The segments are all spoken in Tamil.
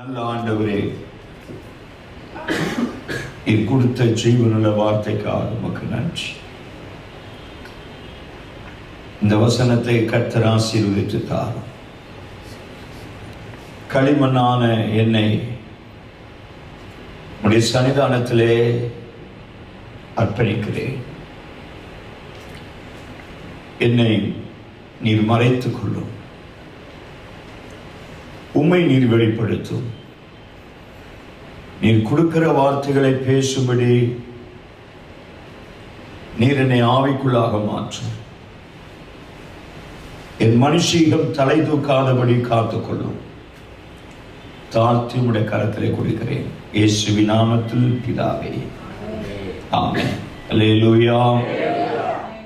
நல்ல ஆண்டவரே, நீர் கொடுத்த ஜீவனுள்ள வார்த்தைக்காக உமக்கு நன்றி. இந்த வசனத்தை கர்த்தர் ஆசீர்வதித்து தாரும். களிமண்ணான என்னை உடைய சன்னிதானத்திலே அர்ப்பணிக்கிறேன். என்னை நீர் மறைத்துக் கொள்ளும். உம்மை நீர் வெளிப்படுத்தும். நீர் கொடுக்கிற வார்த்தைகளை பேசும்படி நீர் என்னை ஆவிக்குள்ளாக மாற்றும். என் மனுஷீகம் தலை தூக்காதபடி காத்துக்கொள்ளும். தாழ்த்தி உடைய கரத்திலே கொடுக்கிறேன், இயேசுவின் நாமத்தில் பிதாவே, ஆமென். அல்லேலூயா.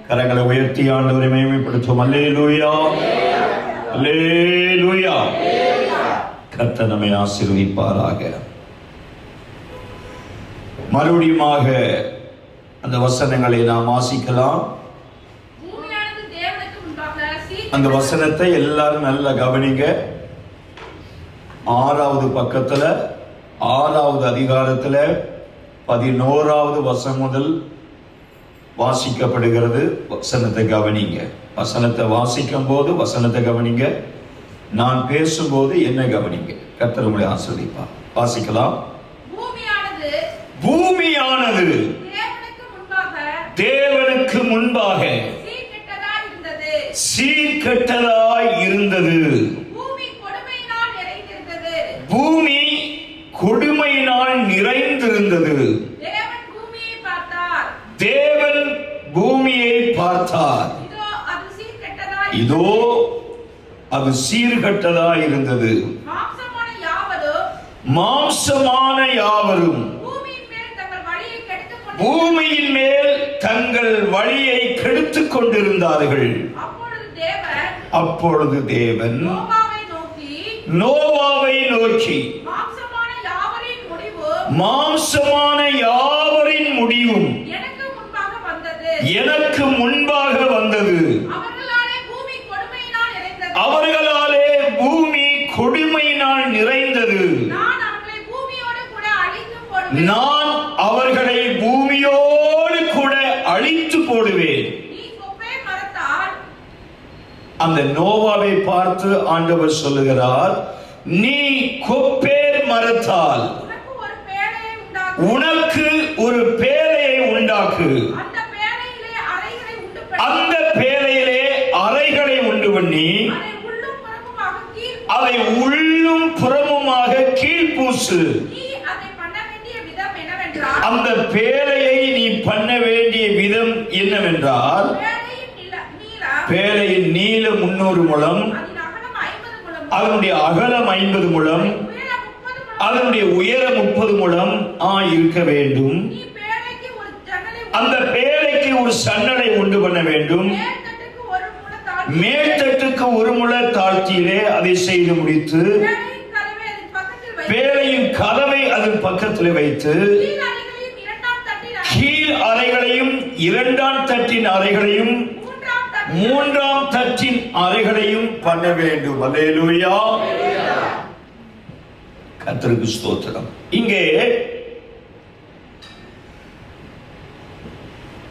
கரங்களை உயர்த்தி ஆண்டவரை மகிமைப்படுத்துவோம். அல்லேலூயா, அல்லேலூயா. கர்த்தர் நம்மை ஆசீர்வதிப்பாராக. மறுபடியுமாக அந்த வசனங்களை நாம் வாசிக்கலாம். அந்த வசனத்தை எல்லாரும் நல்லா கவனிங்க. 6வது பக்கத்துல 6வது அதிகாரத்துல 11வது வசனம் முதல் வாசிக்கப்படுகிறது. வசனத்தை கவனிங்க. வசனத்தை வாசிக்கும் போது வசனத்தை கவனிங்க. நான் பேசும்போது என்ன கவனிங்க. கர்த்தர் உங்களை ஆசீர்வதிப்பார். வாசிக்கலாம். பூமியானது தேவனுக்கு முன்பாக சீர்கெட்டதாய் இருந்தது. பூமி கொடுமையினால் நிறைந்திருந்தது. தேவன் பூமியை பார்த்தார். இதோ அது சீர்கெட்டதாய் இருந்தது. மாம்சமான யாவரும் பூமியின் மேல் தங்கள் வழியை கெடுத்துக் கொண்டிருந்தார்கள். அப்பொழுது தேவன் நோவாவை நோக்கி, மாம்சமான யாவரின் முடிவும் எனக்கு முன்பாக வந்தது. அவர்களாலே பூமி கொடுமையினால் நிறைந்தது. நான் அவர்களை பூமியோடு கூட அழித்து போடுவேன். அந்த நோவாவை பார்த்து ஆண்டவர் சொல்லுகிறார், நீ கொப்பேர் மரத்தால் உனக்கு ஒரு பேழையை உண்டாக்கு. அந்த பேழையிலே அறைகளை உண்டு பண்ணி அதை உள்ளும் புறமுமாக கீழ்பூசு. அந்த பேழையை நீ பண்ண வேண்டிய விதம் என்னவென்றால், பேழையின் நீளம் 300 முழம், அதனுடைய அகலம் 50 முழம், அதனுடைய உயரம் 30 முழம் இருக்க வேண்டும். அந்த பேழைக்கு ஒரு சன்னலை உண்டு பண்ண வேண்டும். மேல்தட்டுக்கு 1 முழ தாழ்த்தியிலே அதை செய்து முடித்து பேழையின் கதவை அதன் பக்கத்தில் வைத்து கீழ் அறைகளையும் 2ஆம் தட்டின் அறைகளையும் 3ஆம் தட்டின் அறைகளையும் பண்ண வேண்டும். அல்லேலூயா. கர்த்தருக்கு ஸ்தோத்திரம். இங்கே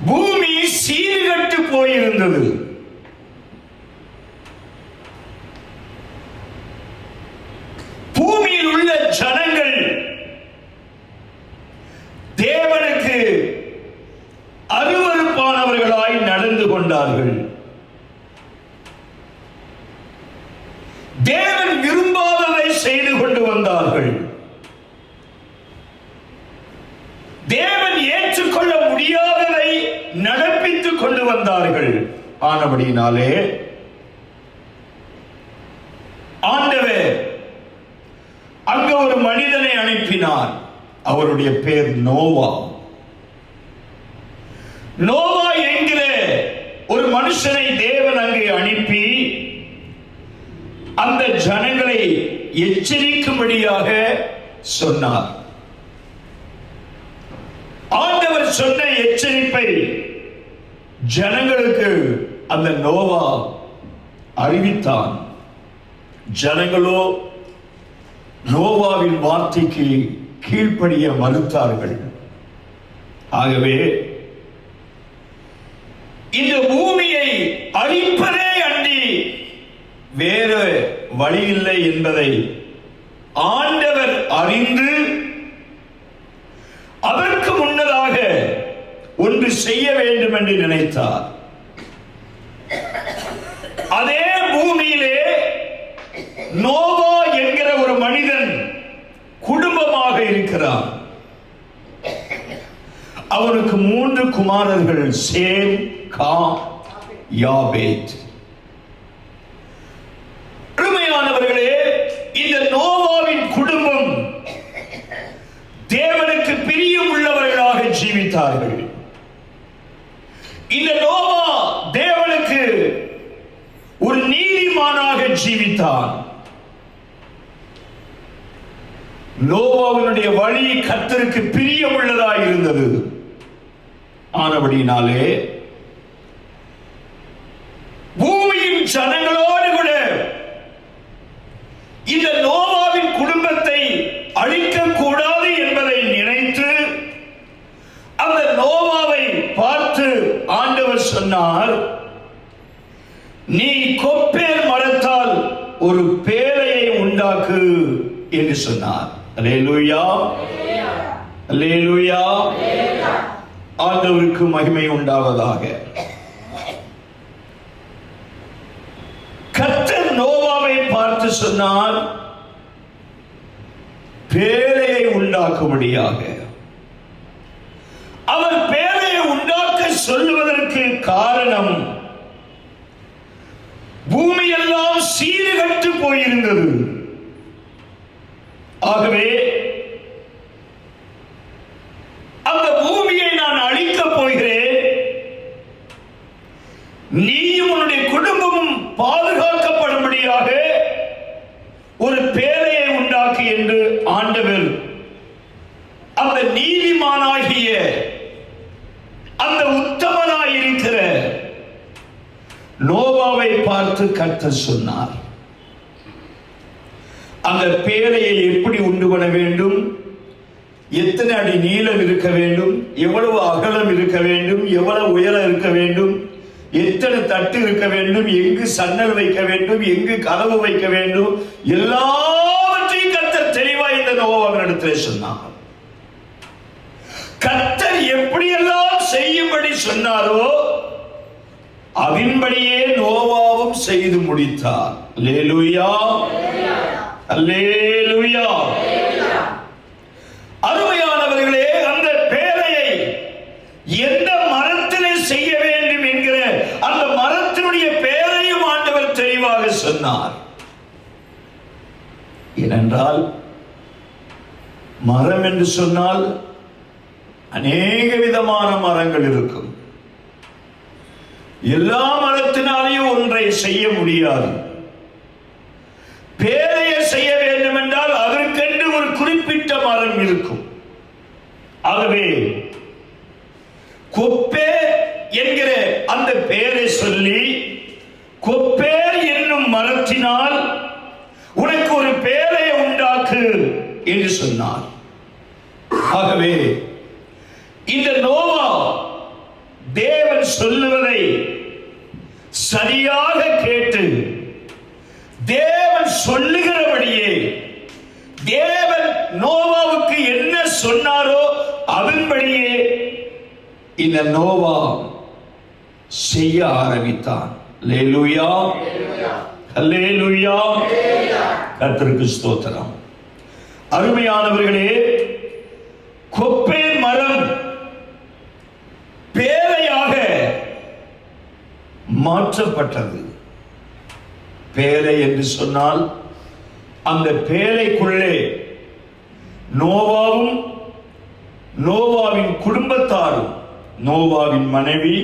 பூமி சீர்கெட்டு போயிருந்தது. பூமியில் உள்ள ஜனங்கள் தேவனுக்கு அருவருப்பானவர்களாய் நடந்து கொண்டார்கள். தேவன் விரும்பாததை செய்து கொண்டு வந்தார்கள். தேவன் ஏற்றுக்கொள்ள முடியாததை நடப்பித்துக் கொண்டு வந்தார்கள். ஆனபடியினாலே ஆண்டவர் அங்க ஒரு மனிதனை அனுப்பினார். அவருடைய பேர் நோவா. நோவா என்கிற ஒரு மனுஷனை தேவன் அங்கே அனுப்பி அந்த ஜனங்களை எச்சரிக்கும்படியாக சொன்னார். ஆண்டவர் சொன்ன எச்சரிப்பை ஜனங்களுக்கு அந்த நோவா அறிவித்தான். ஜனங்களோ நோவாவின் வார்த்தைக்கு கீழ்ப்படிய மறுத்தார்கள். ஆகவே இந்த பூமியை அழிப்பதே அன்றி வேறு வழி இல்லை என்பதை ஆண்டவர் அறிந்து அதற்கு முன்னதாக ஒன்று செய்ய வேண்டும் என்று நினைத்தார். அதே பூமியிலே நோவா என்கிற ஒரு மனிதன் குடும்பமாக இருக்கிறான். அவனுக்கு 3 குமாரர்கள், சேம், காம், யாபேத். அருமையானவர்களே, இந்த நோவாவின் குடும்பம் தேவனுக்கு பிரியம் உள்ளவர்களாக ஜீவித்தார்கள். இந்த நோவா தேவனுக்கு ஒரு நீதிமானாக ஜீவித்தான். நோவாவினுடைய வழி கர்த்தருக்கு பிரியம் உள்ளதாக இருந்தது. ஆனபடினாலே பூமியின் ஜனங்களோடு கூட இந்த நோவாவின் குடும்பத்தை அழிக்க கூடாது என்பதை நினைத்து அந்த நோவாவை பார்த்து ஆண்டவர் சொன்னார், நீ கொப்பேர் மரத்தால் ஒரு பேழையை உண்டாக்கு என்று சொன்னார். அல்லேலூயா, அல்லேலூயா. ஆண்டவருக்கு மகிமை உண்டாவதாக. கர்த்தர் நோவாவை பார்த்து சொன்னார், பேழையை உண்டாக்கும்படியாக. அவர் பேழையை உண்டாக்க சொல்லுவதற்கு காரணம், பூமியெல்லாம் சீர்கெட்டு போயிருந்தது. ஆகவே அந்த பூமியை நான் அழிக்கப் போகிறேன், நீயும் உன்னுடைய குடும்பமும் பாதுகாக்கப்படும்படியாக ஒரு பேழையை உண்டாக்கு என்று ஆண்டவர் அந்த நீதிமானாகிய அந்த உத்தமனாயிருக்கிற நோவாவை பார்த்து கர்த்தர் சொன்னார். அந்த பேழையை எப்படி உண்டு பண்ண வேண்டும், எத்தனை அடி நீளம் இருக்க வேண்டும், எவ்வளவு அகலம் இருக்க வேண்டும், எவ்வளவு உயரம் இருக்க வேண்டும், எத்தனை தட்டு இருக்க வேண்டும், எங்கு சன்னல் வைக்க வேண்டும், எங்கு கதவு வைக்க வேண்டும், எல்லாவற்றையும் கர்த்தர் தெளிவாக இந்த நோவாவினிடத்தில் சொன்னார். கர்த்தர் எப்படியெல்லாம் செய்யும்படி சொன்னாரோ அதன்படியே நோவாவும் செய்து முடித்தார். அல்லேலூயா, அல்லேலூயா. அருமையானவர்களே, அந்த பேழையை எந்த மரத்திலே செய்ய வேண்டும் என்கிற அந்த மரத்தினுடைய பெயரையும் ஆண்டவர் தெளிவாக சொன்னார். ஏனென்றால் மரம் என்று சொன்னால் அநேக விதமான மரங்கள் இருக்கும். எல்லா மரத்தினாலேயும் ஒன்றை செய்ய முடியாது. பேழையை செய்ய வேண்டும் என்றால் அதற்கென்று ஒரு குறிப்பிட்ட மரம் இருக்கும். ஆகவே கொப்பேர் என்கிற அந்த பெயரை சொல்லி, கொப்பேர் என்னும் மரத்தினால் உனக்கு ஒரு பேழையை உண்டாக்கு என்று சொன்னார். ஆகவே இந்த நோவா தேவன் சொல்லுவதை சரியாக கேட்டு தேவன் சொல்லுகிறபடியே, தேவன் நோவாவுக்கு என்ன சொன்னாரோ அதன்படியே இந்த நோவா செய்ய ஆரம்பித்தான். அல்லேலூயா, அல்லேலூயா. கர்த்தருக்கு ஸ்தோத்திரம். அருமையானவர்களே, கொப்பேர் மரம் பேழையாக மாற்றப்பட்டது. பேழை என்று சொன்னால் அந்த பேழைக்குள்ளே நோவாவும் நோவாவின் குடும்பத்தாரும், நோவாவின் மனைவி,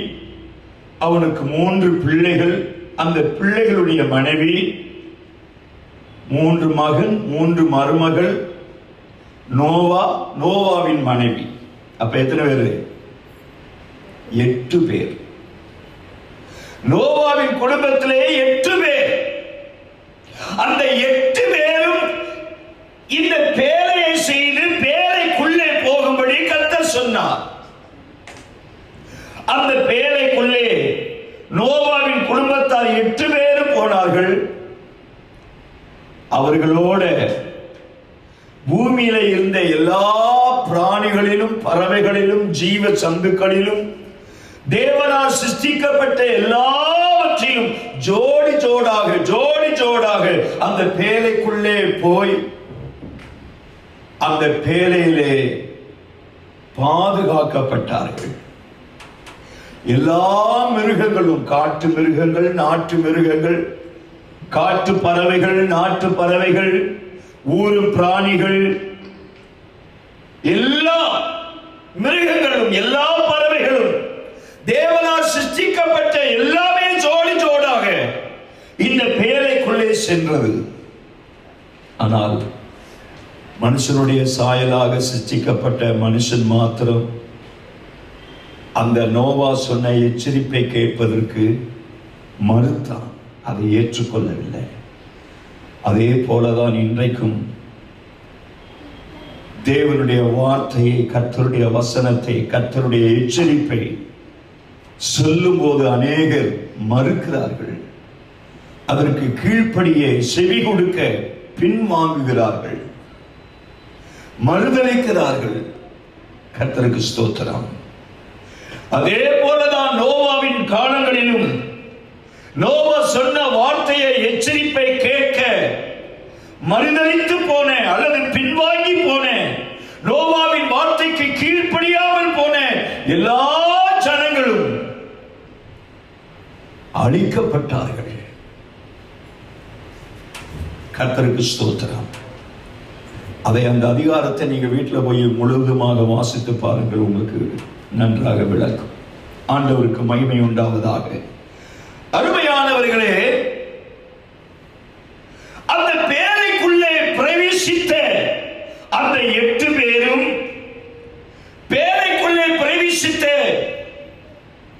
அவனுக்கு 3 பிள்ளைகள், அந்த பிள்ளைகளுடைய மனைவி, 3 மகன் 3 மருமகள், நோவா, நோவாவின் மனைவி. அப்ப எத்தனை பேர்? 8 பேர். நோவாவின் குடும்பத்திலே 8 பேர். அந்த 8 பேரும் இந்த பேழையை செய்து பேழைக்குள்ளே போகும்படி கர்த்தர் சொன்னார். அந்த பேழைக்குள்ளே நோவாவின் குடும்பத்தார் 8 பேரும் போனார்கள். அவர்களோட பூமியில இருந்த எல்லா பிராணிகளிலும், பறவைகளிலும், ஜீவ சந்துக்களிலும், தேவனால் சிருஷ்டிக்கப்பட்ட எல்லாவற்றிலும் ஜோடி ஜோடாக அந்த பேழைக்குள்ளே போய் அந்த பேழையிலே பாதுகாக்கப்பட்டார்கள். எல்லா மிருகங்களும், காட்டு மிருகங்கள், நாட்டு மிருகங்கள், காட்டு பறவைகள், நாட்டு பறவைகள், ஊரும் பிராணிகள், எல்லா மிருகங்களும், எல்லா பறவைகளும், தேவனால் சிருஷ்டிக்கப்பட்ட எல்லாமே ஜோடாக இந்த பேழைக்குள்ளே சென்றது. ஆனால் மனுஷனுடைய சாயலாக சிருஷ்டிக்கப்பட்ட மனுஷன் மாத்திரம் அந்த நோவா சொன்ன எச்சரிப்பை கேட்பதற்கு மறுத்தான், அதை ஏற்றுக்கொள்ளவில்லை. அதே போலதான் இன்றைக்கும் தேவனுடைய வார்த்தையை, கர்த்தருடைய வசனத்தை, கர்த்தருடைய எச்சரிப்பை சொல்லும் போது அநேகர் மறுக்கிறார்கள். அதற்கு கீழ்ப்படியே செவி கொடுக்க பின்வாங்குகிறார்கள், மறுதளிக்கிறார்கள். கர்த்தருக்கு ஸ்தோத்திரம். அதே போலதான் நோவாவின் காலங்களிலும் நோவா சொன்ன வார்த்தையை, எச்சரிப்பை கேட்க மறுதளித்து போன அல்லது பின்வாங்கி போன, நோவாவின் வார்த்தைக்கு கீழ்ப்படியாமல் போன எல்லா ஜனங்களும் அழிக்கப்பட்டார்கள். கர்த்தருக்கு ஸ்தோத்திரம். அதை, அந்த அதிகாரத்தை நீங்க வீட்டில் போய் முழுவதுமாக வாசித்து பாருங்கள், உங்களுக்கு நன்றாக விளக்கும். ஆண்டவருக்கு மகிமை உண்டாவதாக. அருமையானவர்களே, அந்த பேழைக்குள்ளே பிரவேசித்த அந்த 8 பேரும், பேழைக்குள்ளே பிரவேசித்த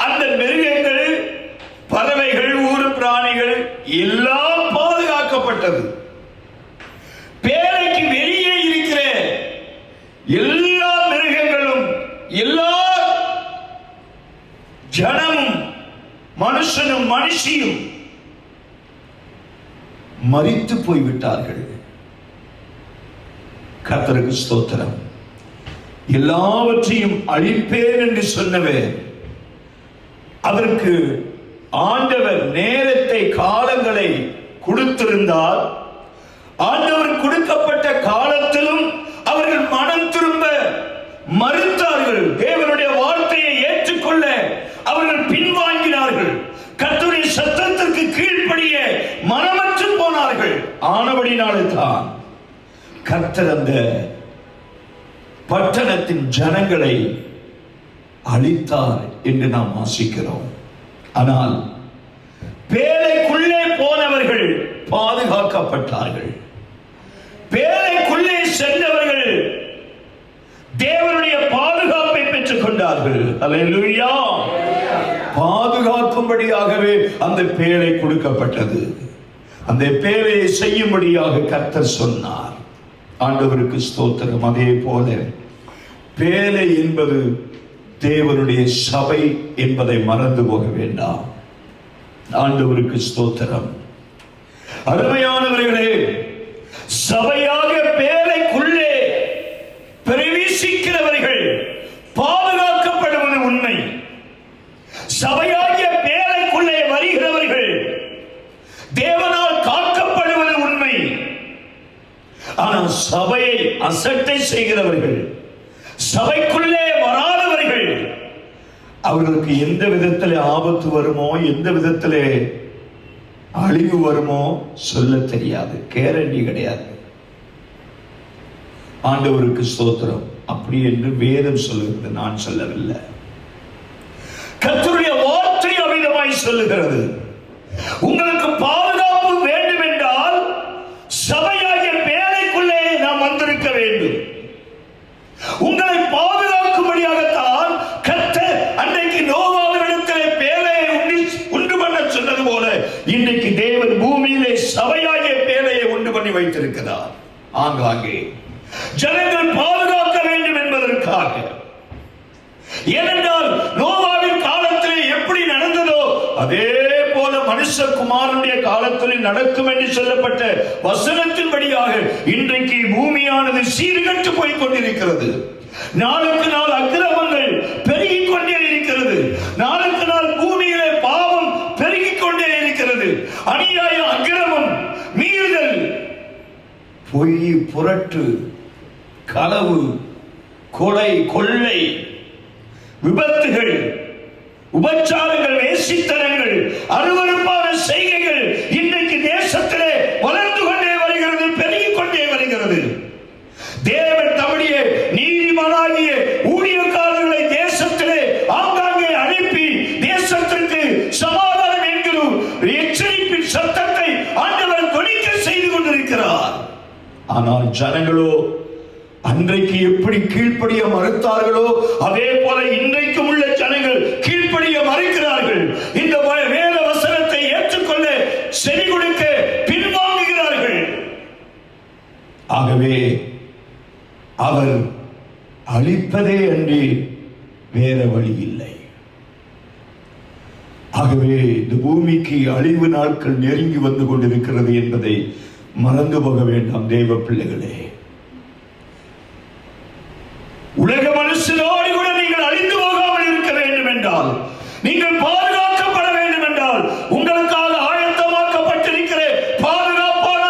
அந்த மிருகங்கள், பறவைகள், ஊரு பிராணிகள் எல்லாம் பாதுகாக்கப்பட்டது. பேழைக்கு வெளியே இருக்கிற எல்லா மிருகங்களும், எல்லா ஜனமும், மனுஷனும் மனுஷியும் மரித்து போய்விட்டார்கள். கர்த்தருக்கு ஸ்தோத்திரம். எல்லாவற்றையும் அழிப்பேன் என்று சொன்னவர், அதற்கு ஆண்டவர் நேரத்தை, காலங்களை கொடுத்திருந்தால், ஆண்டவர் கொடுக்கப்பட்ட காலத்திலும் அவர்கள் மனம் திரும்ப மறுத்தார்கள். தேவனுடைய வார்த்தையை ஏற்றுக்கொள்ள அவர்கள் பின்வாங்கினார்கள். கர்த்தருடைய சத்தத்திற்கு கீழ்ப்படிய மனமற்று போனார்கள். ஆனபடினாலே தான் கர்த்தர் அந்த பட்டணத்தின் ஜனங்களை அழித்தார் என்று நாம் வாசிக்கிறோம். ஆனால் பேழைக்குள்ளே போனவர்கள் பாதுகாக்கப்பட்டார்கள். பேழைக்குள்ளே சென்றவர்கள் தேவனுடைய பாதுகாப்பை பெற்றுக் கொண்டார்கள். அல்லேலூயா. பாதுகாக்கும்படியாகவே அந்த பேழை கொடுக்கப்பட்டது. அந்த பேழையை செய்யும்படியாக கர்த்தர் சொன்னார். ஆண்டவருக்கு ஸ்தோத்திரம். அதே போல பேழை என்பது தேவனுடைய சபை என்பதை மறந்து போக வேண்டாம். ஆண்டவருக்கு ஸ்தோத்திரம். அருமையானவர்களே, சபையாக பேழைக்குள்ளே பிரவேசிக்கிறவர்கள் பாதுகாக்கப்படுவது உண்மை. சபையாகிய பேழைக்குள்ளே வருகிறவர்கள் தேவனால் காக்கப்படுவது உண்மை. ஆனால் சபையை அசட்டை செய்கிறவர்கள், சபைக்குள்ளே வராதவர்கள், அவர்களுக்கு எந்த விதத்திலே ஆபத்து வருமோ, எந்த விதத்திலே அழிவு வருமோ சொல்ல தெரியாது, கேரண்டி கிடையாது. ஆண்டவருக்கு ஸ்தோத்திரம். அப்படி என்று வேதம் சொல்லுகிறது, நான் சொல்லவில்லை. கர்த்தருடைய வார்த்தை அமிதமாய் சொல்லுகிறது. உங்களுக்கு பாதுகாப்பு வேண்டும் என்றால் சபையாகிய பேழைக்குள்ளே நாம் வந்திருக்க வேண்டும். உங்களை பாதுகாக்கும்படியாகத்தான் கர்த்தர் அன்றைக்கு நோவாவினிடத்திலே பேழையை உண்டு பண்ண சொன்னது போல இன்றைக்கு தேவன் பூமியிலே சபையாகிய பேழையை உண்டு பண்ணி வைத்திருக்கிறார். ஆங்காங்கே ஜனங்கள் பாதுகாக்க வேண்டும் என்பதற்காக. ஏனென்றால் நோவாவின் காலத்தில் எப்படி நடந்ததோ அதே போல மனுஷகுமாரனுடைய காலத்தில் நடக்கும் என்று சொல்லப்பட்ட வசனத்தின்படியாக இன்றைக்கு பூமியானது சீர்கட்டு போய் கொண்டிருக்கிறது. நாளுக்கு நாள் அக்கிரமங்கள் பெருகிக் கொண்டே இருக்கிறது. நாளுக்கு நாள் பூமியிலே பாவம் பெருகிக் கொண்டே இருக்கிறது. அநியாயம், அக்கிரமம், மீறுதல், பொய், புரட்டு, களவு, கொலை, கொள்ளை, விபத்துகள், உபச்சாரங்கள், வேசித்தனங்கள், அருவருப்பான செய்கைகள் இன்றைக்கு தேசத்திலே வளர்ந்து கொண்டே வருகிறது, பெருகிக் கொண்டே வருகிறது. தேவன் தம்முடைய நீதிமானாகிய ஊழியக்காரர்களை தேசத்திலே ஆங்காங்கே அனுப்பி தேசத்திற்கு சமாதானம் என்கிற எச்சரிப்பின் சத்தத்தை ஆண்டவர் தொனிக்க செய்து கொண்டிருக்கிறார். ஆனால் ஜனங்களோ அன்றைக்கு எப்படி கீழ்ப்படிய மறுத்தார்களோ அதே போல இன்றைக்கும் உள்ள ஜனங்கள் கீழ்ப்படிய மறுக்கிறார்கள். இந்த வேத வசனத்தை ஏற்றுக்கொள்ள செவி கொடுக்க பின்வாங்குகிறார்கள். ஆகவே அவர் அழிப்பதே அன்றி வேற வழி இல்லை. ஆகவே இந்த பூமிக்கு அழிவு நாட்கள் நெருங்கி வந்து கொண்டிருக்கிறது என்பதை மறந்து போக வேண்டாம் தேவ பிள்ளைகளே. உலக மனுஷனோடு கூட நீங்கள் அழிந்து போகாமல் இருக்க வேண்டும் என்றால், நீங்கள் பாதுகாக்கப்பட வேண்டும் என்றால், உங்களுக்காக ஆயத்தமாக்கப்பட்டிருக்கிற பாதுகாப்பான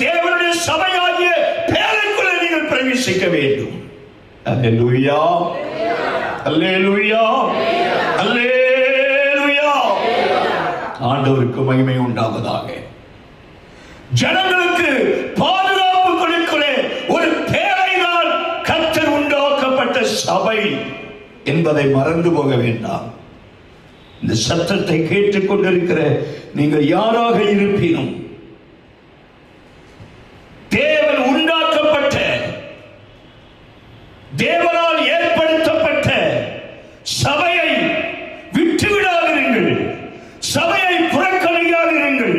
தேவனுடைய சபையாகிய பேரைக்குள்ளே நீங்கள் பிரவேசிக்க வேண்டும். அல்லேலூயா, அல்லேலூயா, அல்லேலூயா. ஆண்டவருக்கு மகிமை உண்டாவதாக. ஜனங்களுக்கு பாதுகாப்பு கொடுக்கிற ஒரு பேரை தான் கர்த்தர் உண்டாக்கப்பட்ட சபை என்பதை மறந்து போக வேண்டாம். இந்த சத்தத்தை கேட்டுக் கொண்டிருக்கிற நீங்கள் யாராக இருப்பினும் தேவன் உண்டாக்கப்பட்ட, தேவனால் ஏற்படுத்தப்பட்ட சபையை விட்டுவிடாதிருங்கள். சபையை புறக்கணிக்காதிருங்கள்.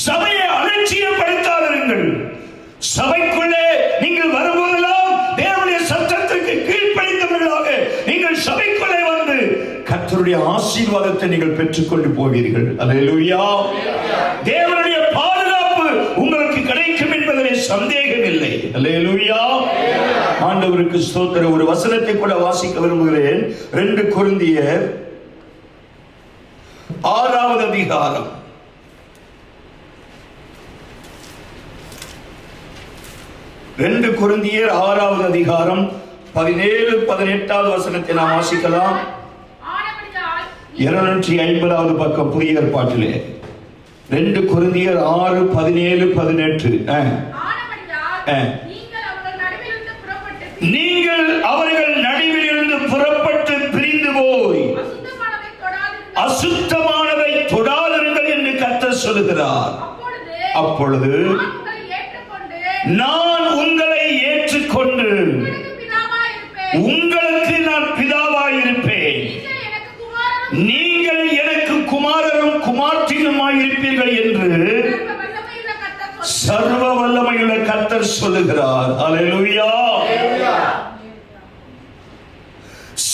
சபையை அலட்சியப்படுத்தாதிருங்கள். சபைக்குள்ளே நீங்கள் வரும்போதெல்லாம் தேவனுடைய சத்தத்திற்கு கீழ்ப்படிந்தவர்களாக நீங்கள் சபைக்குள்ளே வந்து கர்த்தருடைய ஆசீர்வாதத்தை நீங்கள் பெற்றுக்கொண்டு போவீர்கள். அல்லேலூயா. தேவனுடைய பாதுகாப்பு உங்களுக்கு கிடைக்கும் என்பதிலே சந்தேகம் இல்லை. அல்லேலூயா. ஆண்டவருக்கு ஸ்தோத்திரம். ஒரு வசனத்தை கூட வாசிக்க விரும்புகிறேன். 2 கொரிந்தியர் 6வது அதிகாரம் 2 கொரிந்தியர் 6வது அதிகாரம் 17-18வது வசனத்தை நாம் வாசிக்கலாம். 250வது பக்கம் புதிய ஏற்பாட்டிலே 2 கொரிந்தியர் 6:17-18. நீங்கள் அவர்கள் நடுவில் இருந்து புறப்பட்டு பிரிந்து போய் அசுத்தமானதை தொடாதிருங்கள் என்று கர்த்தர் சொல்லுகிறார். அப்பொழுது நான் உங்களை ஏற்றுக்கொண்டு உங்களுக்கு நான் பிதாவாய் இருப்பேன், நீங்கள் எனக்கு குமாரரும் குமார்த்திகளுமாய் இருப்பீர்கள் என்று சர்வ வல்லமையுள்ள கர்த்தர் சொல்லுகிறார். அல்லேலூயா.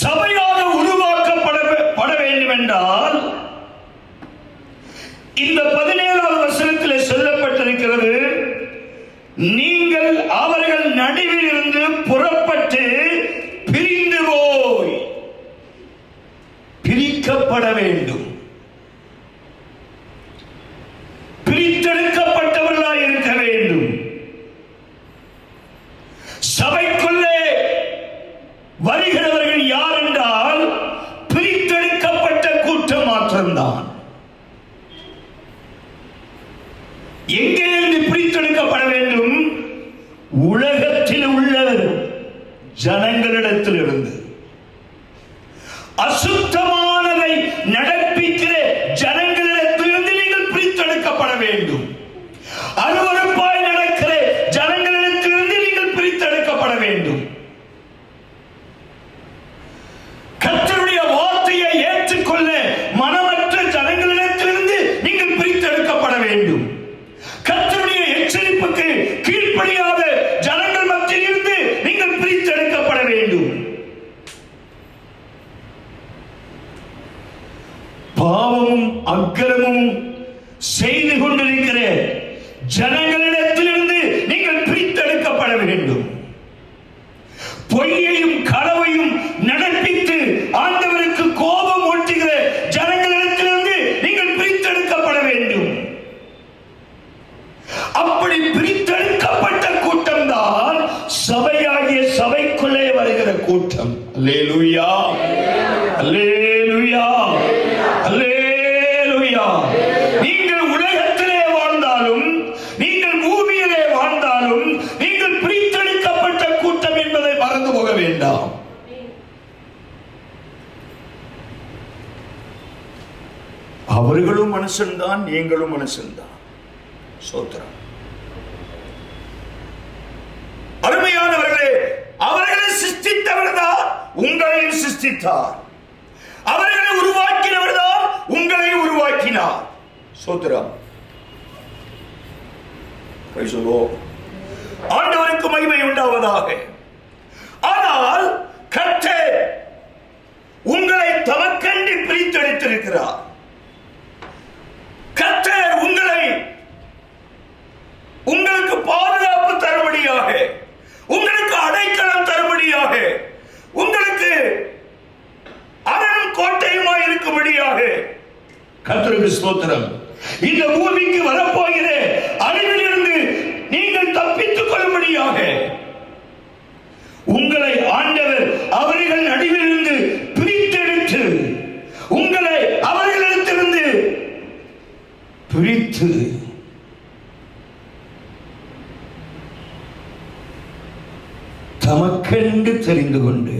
சபையாக உருவாக்கப்பட வேண்டும் என்றால் இந்த 17வது வசனத்தில் சொல்லப்பட்டிருக்கிறது, நீங்கள் அவர்கள் நடுவில் இருந்து புறப்பட்டு பிரிந்து போய் பிரிக்கப்பட வேண்டும். பிரித்தெடுக்கப்பட்டவர்களாய் இருக்க வேண்டும். சபைக்குள்ளே வருகிறவர்கள் யார் என்றால் பிரித்தெடுக்கப்பட்ட கூட்டம் மாத்திரம்தான். எங்கே இருந்து பிரித்தெடுக்கப்பட வேண்டும்? உலகத்தில் உள்ள ஜனங்களிடத்தில் இருந்து. அசுத்தமானதை நடப்பிக்கிற ஜனங்களிடத்திலிருந்து நீங்கள் பிரித்தெடுக்கப்பட வேண்டும். அருவருப்பாய் நடக்கிற ஜனங்களிடத்திலிருந்து நீங்கள் பிரித்தெடுக்கப்பட வேண்டும். கர்த்தருடைய வார்த்தையை ஏற்றுக்கொள்ள மனமற்ற ஜனங்களிடத்திலிருந்து நீங்கள் பிரித்தெடுக்கப்பட வேண்டும். கர்த்தருடைய எச்சரிப்புக்கு கீழ்ப்படியாத வேண்டும். பாவமும் அக்கிரமும் செய்து கொண்டிருக்கிற ஜனங்களிடத்திலிருந்து நீங்கள் பிரித்தெடுக்கப்பட வேண்டும். பொய்யையும் களவையும் நடப்பித்து ஆண்டவருக்கு கோபம் ஊட்டுகிற ஜனங்களிடத்திலிருந்து நீங்கள் பிரித்தெடுக்கப்பட வேண்டும். அப்படி பிரித்தெடுக்கப்பட்ட கூட்டம் தான் சபையாகிய சபைக்குள்ளே வருகிற கூட்டம். அல்லேலூயா, அல்லேலூயா, அல்லேலூயா. நீங்கள் உலகத்திலே வாழ்ந்தாலும், நீங்கள் பூமியிலே வாழ்ந்தாலும், நீங்கள் பிரித்தெடுக்கப்பட்ட கூட்டம் என்பதை மறந்து போக வேண்டாம். அவர்களும் மனுஷன்தான், நீங்களும் மனுஷன்தான். சோத்திரம். அருமையானவர்களே, அவர்களை சிருஷ்டித்தவர் தான் உங்களையும் சிருஷ்டித்தார். அவர்களை உருவாக்கினவர் தான் உங்களையும் உருவாக்கினார். சோத்திரம். ஆண்டவருக்கு மகிமை உண்டாவதாக. ஆனால் கர்த்தர் உங்களை தமக்கென்று பிரித்தெடுத்திருக்கிறார். கர்த்தர் உங்களுக்கு பாதுகாப்பு தரும்படியாக, உங்களுக்கு அடைக்கலம் தரும்படியாக, உங்களுக்கு அரணும் கோட்டையுமாய் இருக்கும்படியாக, கர்த்தருக்கு ஸ்தோத்திரம், இந்த பூமிக்கு வரப்போகிற அழிவிலிருந்து நீங்கள் தப்பித்துக் கொள்ளும்படியாக உங்களை ஆண்டவர் அவர்கள் நடுவிலிருந்து பிரித்தெடுத்து, உங்களை அவர்களிடத்திலிருந்து பிரித்து தமக்கென்று தெரிந்து கொண்டு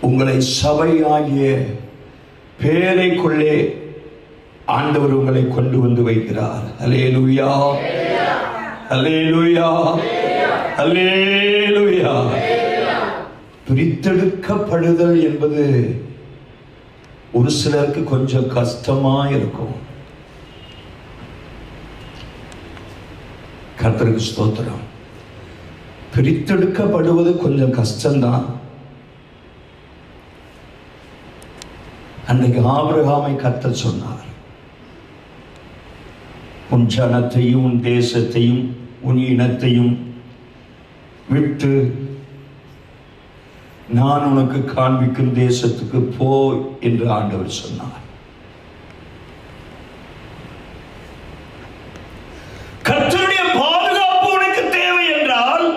உங்களை சபையாகிய பேரைக்குள்ளே ஆண்டவர் உங்களை கொண்டு வந்து வைக்கிறார். அல்லேலூயா, அல்லேலூயா, அல்லேலூயா. பிரித்தெடுக்கப்படுதல் என்பது ஒரு சிலருக்கு கொஞ்சம் கஷ்டமா இருக்கும். கர்த்தருக்கு ஸ்தோத்திரம். பிரித்தெடுக்கப்படுவது கொஞ்சம் கஷ்டம்தான். அன்றைக்கு ஆபிரகாமை கர்த்தர் சொன்னார், உன் ஜனத்தையும் உன் தேசத்தையும் உன் இனத்தையும் விட்டு நான் உனக்கு காண்பிக்கும் தேசத்துக்கு போ என்று ஆண்டவர் சொன்னார். கர்த்தருடைய பாதுகாப்பு உனக்கு தேவை என்றால்,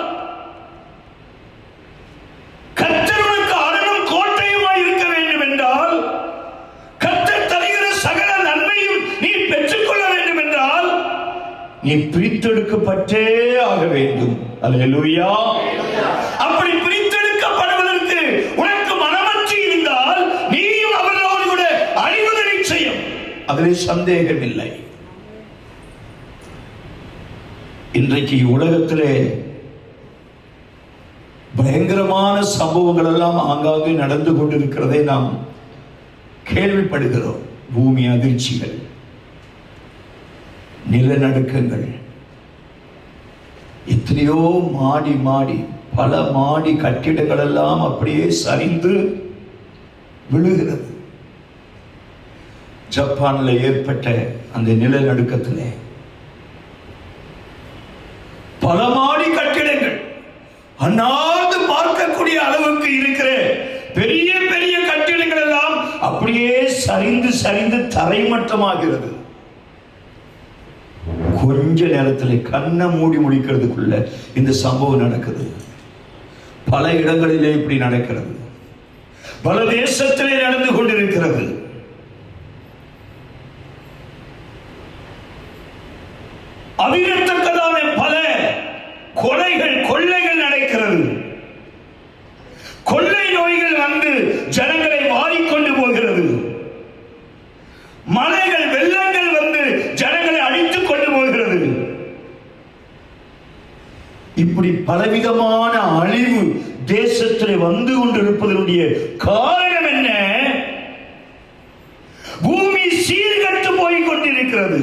கர்த்தர் உனக்கு அரணும் கோட்டையுமாய் இருக்க வேண்டும் என்றால், கர்த்தர் தருகிற சகல நன்மையும் நீ பெற்றுக்கொள்ள வேண்டும் என்றால், நீ பிரித்தெடுக்கப்பட்டே ஆக வேண்டும். அல்லேலூயா. அப்படி பிரித்தெடுக்கப்படுவதற்கு உனக்கு மனமற்றி இருந்தால் நீயும் அவர்களோடு கூட அழிவது நிச்சயம். அதில் சந்தேகம் இல்லை. இன்றைக்கு உலகத்திலே பயங்கரமான சம்பவங்கள் எல்லாம் ஆங்காங்கே நடந்து கொண்டிருக்கிறதை நாம் கேள்விப்படுகிறோம். பூமி அதிர்ச்சிகள், நிலநடுக்கங்கள், எத்தனையோ மாடி பல மாடி கட்டிடங்கள் எல்லாம் அப்படியே சரிந்து விழுகிறது. ஜப்பான்ல ஏற்பட்ட அந்த நிலநடுக்கத்திலே பல மாடி கட்டிடங்கள், அண்ணாந்து பார்க்கக்கூடிய அளவுக்கு இருக்கிற பெரிய பெரிய கட்டிடங்கள் எல்லாம் அப்படியே சரிந்து தரைமட்டமாகிறது. கொஞ்ச நேரத்தில் கண்ணை மூடி முடிக்கிறதுக்குள்ள இந்த சம்பவம் நடக்குது. பல இடங்களிலே இப்படி நடக்கிறது. பல தேசத்திலே நடந்து கொண்டிருக்கிறது. அவிரத்தக்கதான பல கொள்ளைகள் நடக்கிறது. கொள்ளை நோய்கள் வந்து ஜனங்களை வாரிக்கொண்டு போகிறது. மலைகள் வெள்ளங்கள் வந்து ஜனங்களை அடித்துக் கொண்டு போகிறது. இப்படி பலவிதமான அழிவு தேசத்தில் வந்து கொண்டிருப்பதனுடைய காரணம் என்ன? பூமி சீர்கட்டு போய் கொண்டிருக்கிறது.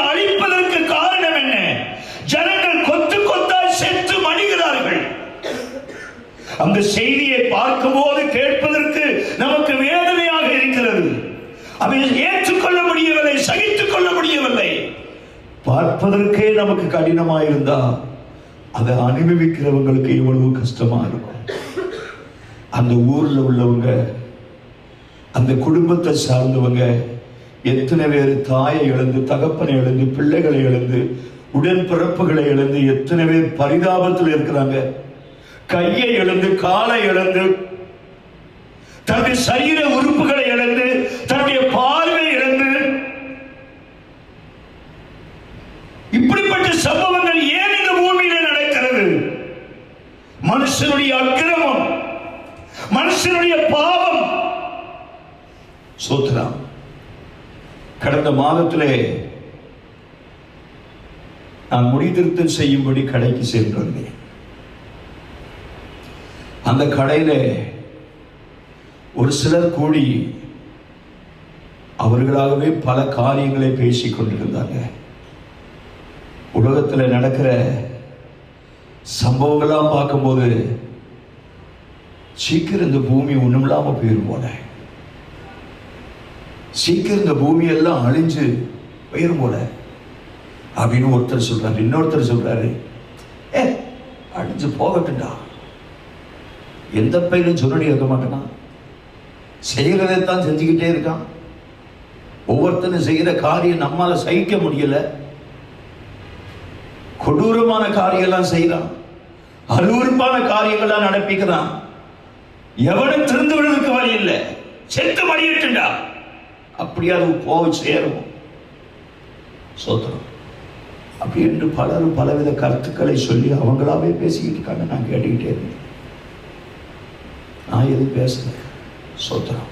அழிப்பதற்கு காரணம் என்ன? ஜனங்கள் கொத்து கொத்த அந்த செய்தியை பார்க்கும்போது கேட்பதற்கு நமக்கு வேதனையாக இருக்கிறது. அதை ஏற்றுக்கொள்ள முடியவில்லை, சகித்துக் கொள்ள முடியவில்லை. பார்ப்பதற்கே நமக்கு கடினமாயிருந்தா அதை அனுபவிக்கிறவங்களுக்கு எவ்வளவு கஷ்டமா இருக்கும். அந்த ஊர்ல உள்ளவங்க, அந்த குடும்பத்தை சார்ந்தவங்க எத்தனை பேர் தாயை இழந்து, தகப்பனை இழந்து, பிள்ளைகளை இழந்து, உடன்பிறப்புகளை இழந்து, எத்தனை பேர் பரிதாபத்தில் இருக்கிறாங்க. கையை இழந்து, காலை இழந்து, தன்னுடைய சரீர உறுப்புகளை இழந்து, தன்னுடைய பார்வை இழந்து, இப்படிப்பட்ட சம்பவங்கள் ஏன் இந்த பூமியில நடக்கிறது? மனுஷனுடைய அக்கிரமம், மனுஷனுடைய பாவம். சோத்ரா, கடந்த மாதத்திலே நான் முடிதிருத்தம் செய்யும்படி கடைக்கு சென்றிருந்தேன். அந்த கடையில ஒரு சிலர் கூடி அவர்களாகவே பல காரியங்களை பேசிக் கொண்டிருந்தாங்க. உலகத்தில் நடக்கிற சம்பவங்கள்லாம் பார்க்கும்போது சீக்கிரம் இந்த பூமி ஒண்ணும் இல்லாம போயிரும் போல, சீக்கிரம் இந்த பூமி எல்லாம் அழிஞ்சு போயிரும் போல அப்படின்னு ஒருத்தர் சொல்றாரு. இன்னொருத்தர் சொல்றாரு, அழிஞ்சு போகட்டும்டா, எந்த பையனும் சொல்லி இருக்க மாட்டான், செய்கிறதைத்தான் செஞ்சுக்கிட்டே இருக்கான். ஒவ்வொருத்தரும் செய்கிற காரியம் நம்மால சகிக்க முடியல, கொடூரமான காரியெல்லாம் செய்யறான், அருவருப்பான காரியங்கள்லாம் நடப்பிக்கிறான். எவனும் திருந்து விடுறதுக்கு வழி இல்லை, செத்து மடியிட்டுண்டா, அப்படியே அது போய் சேரும். சோத்திரம். அப்படி என்று பலரும் பலவித கருத்துக்களை சொல்லி அவங்களாவே பேசிக்கிட்டு இருக்காங்க. நான் கேட்டுக்கிட்டே இருந்தேன், நான் எதுவும் பேசல. சோத்திரம்.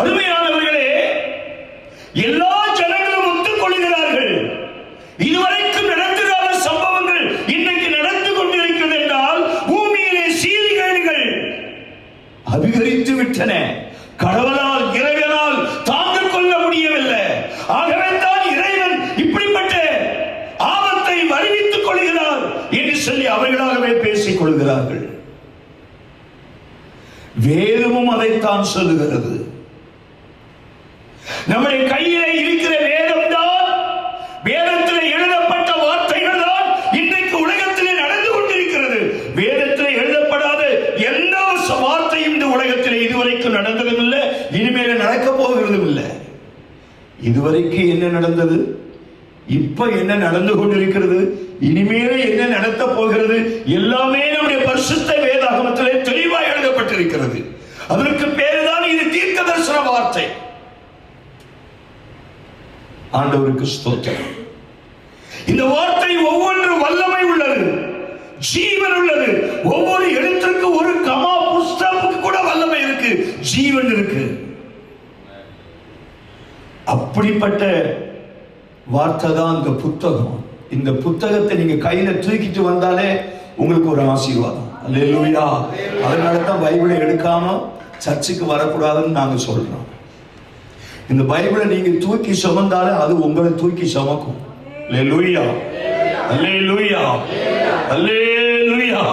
அருமையானவர்களே, எல்லா ஜனங்களும் ஒத்துக்கொள்கிறார்கள். இதுவரைக்கும் நடந்திராத சம்பவங்கள் இன்னைக்கு நடந்து கொண்டிருக்கிறது என்றால் பூமியிலே சீர்கேடுகள் அதிகரித்து விட்டன. கடவுளால், இறைவனால் தாங்கிக் கொள்ள முடியவில்லை. ஆகவே தான் இறைவன் இப்படிப்பட்ட ஆபத்தை வருவித்துக் கொள்கிறார் என்று சொல்லி அவர்களாகவே பேசிக் கொள்கிறார்கள். வேதமும் அதைத்தான் சொல்லுகிறது. நம்முடைய கையிலே இருக்கிற வேதம் தான், வேதத்தில் எழுதப்பட்ட வார்த்தைகள் தான் இன்றைக்கு உலகத்திலே நடந்து கொண்டிருக்கிறது. வேதத்தில் எழுதப்படாத எந்த வார்த்தையும் இந்த உலகத்திலே இதுவரைக்கும் நடந்ததும் இல்லை, இனிமேல நடக்க போகிறதும் இல்லை. இதுவரைக்கும் என்ன நடந்தது, இப்ப என்ன நடந்து கொண்டிருக்கிறது, இனிமேல என்ன நடத்த போகிறது, எல்லாமே நம்முடைய பரிசுத்த வேதாகமத்திலே தெளிவாக எழுதப்பட்டிருக்கிறது. அதற்கு பேருதான் இது தீர்க்கதரிசன வார்த்தை. ஆண்டவருக்கு ஸ்தோத்திரம். இந்த வார்த்தை ஒவ்வொன்று வல்லமை உள்ளது, ஜீவன் உள்ளது. ஒவ்வொரு எழுத்திற்கு ஒரு கமா புஸ்தகத்துக்கு கூட வல்லமை இருக்கு, ஜீவன் இருக்கு. அப்படிப்பட்ட வார்த்தை தான் இந்த புத்தகம். இந்த புத்தகத்தை நீங்க கையில தூக்கிட்டு வந்தாலே உங்களுக்கு ஒரு ஆசீர்வாதம். அல்லேலூயா. அதனால தான் பைபிளை எடுக்காம சர்ச்சுக்கு வரக்கூடாதுன்னு நாங்க சொல்றோம். இந்த பைபிளை நீங்க தூக்கி சுமந்தாலே அது உங்களை தூக்கி சுமக்கும். அல்லேலூயா, அல்லேலூயா, அல்லேலூயா.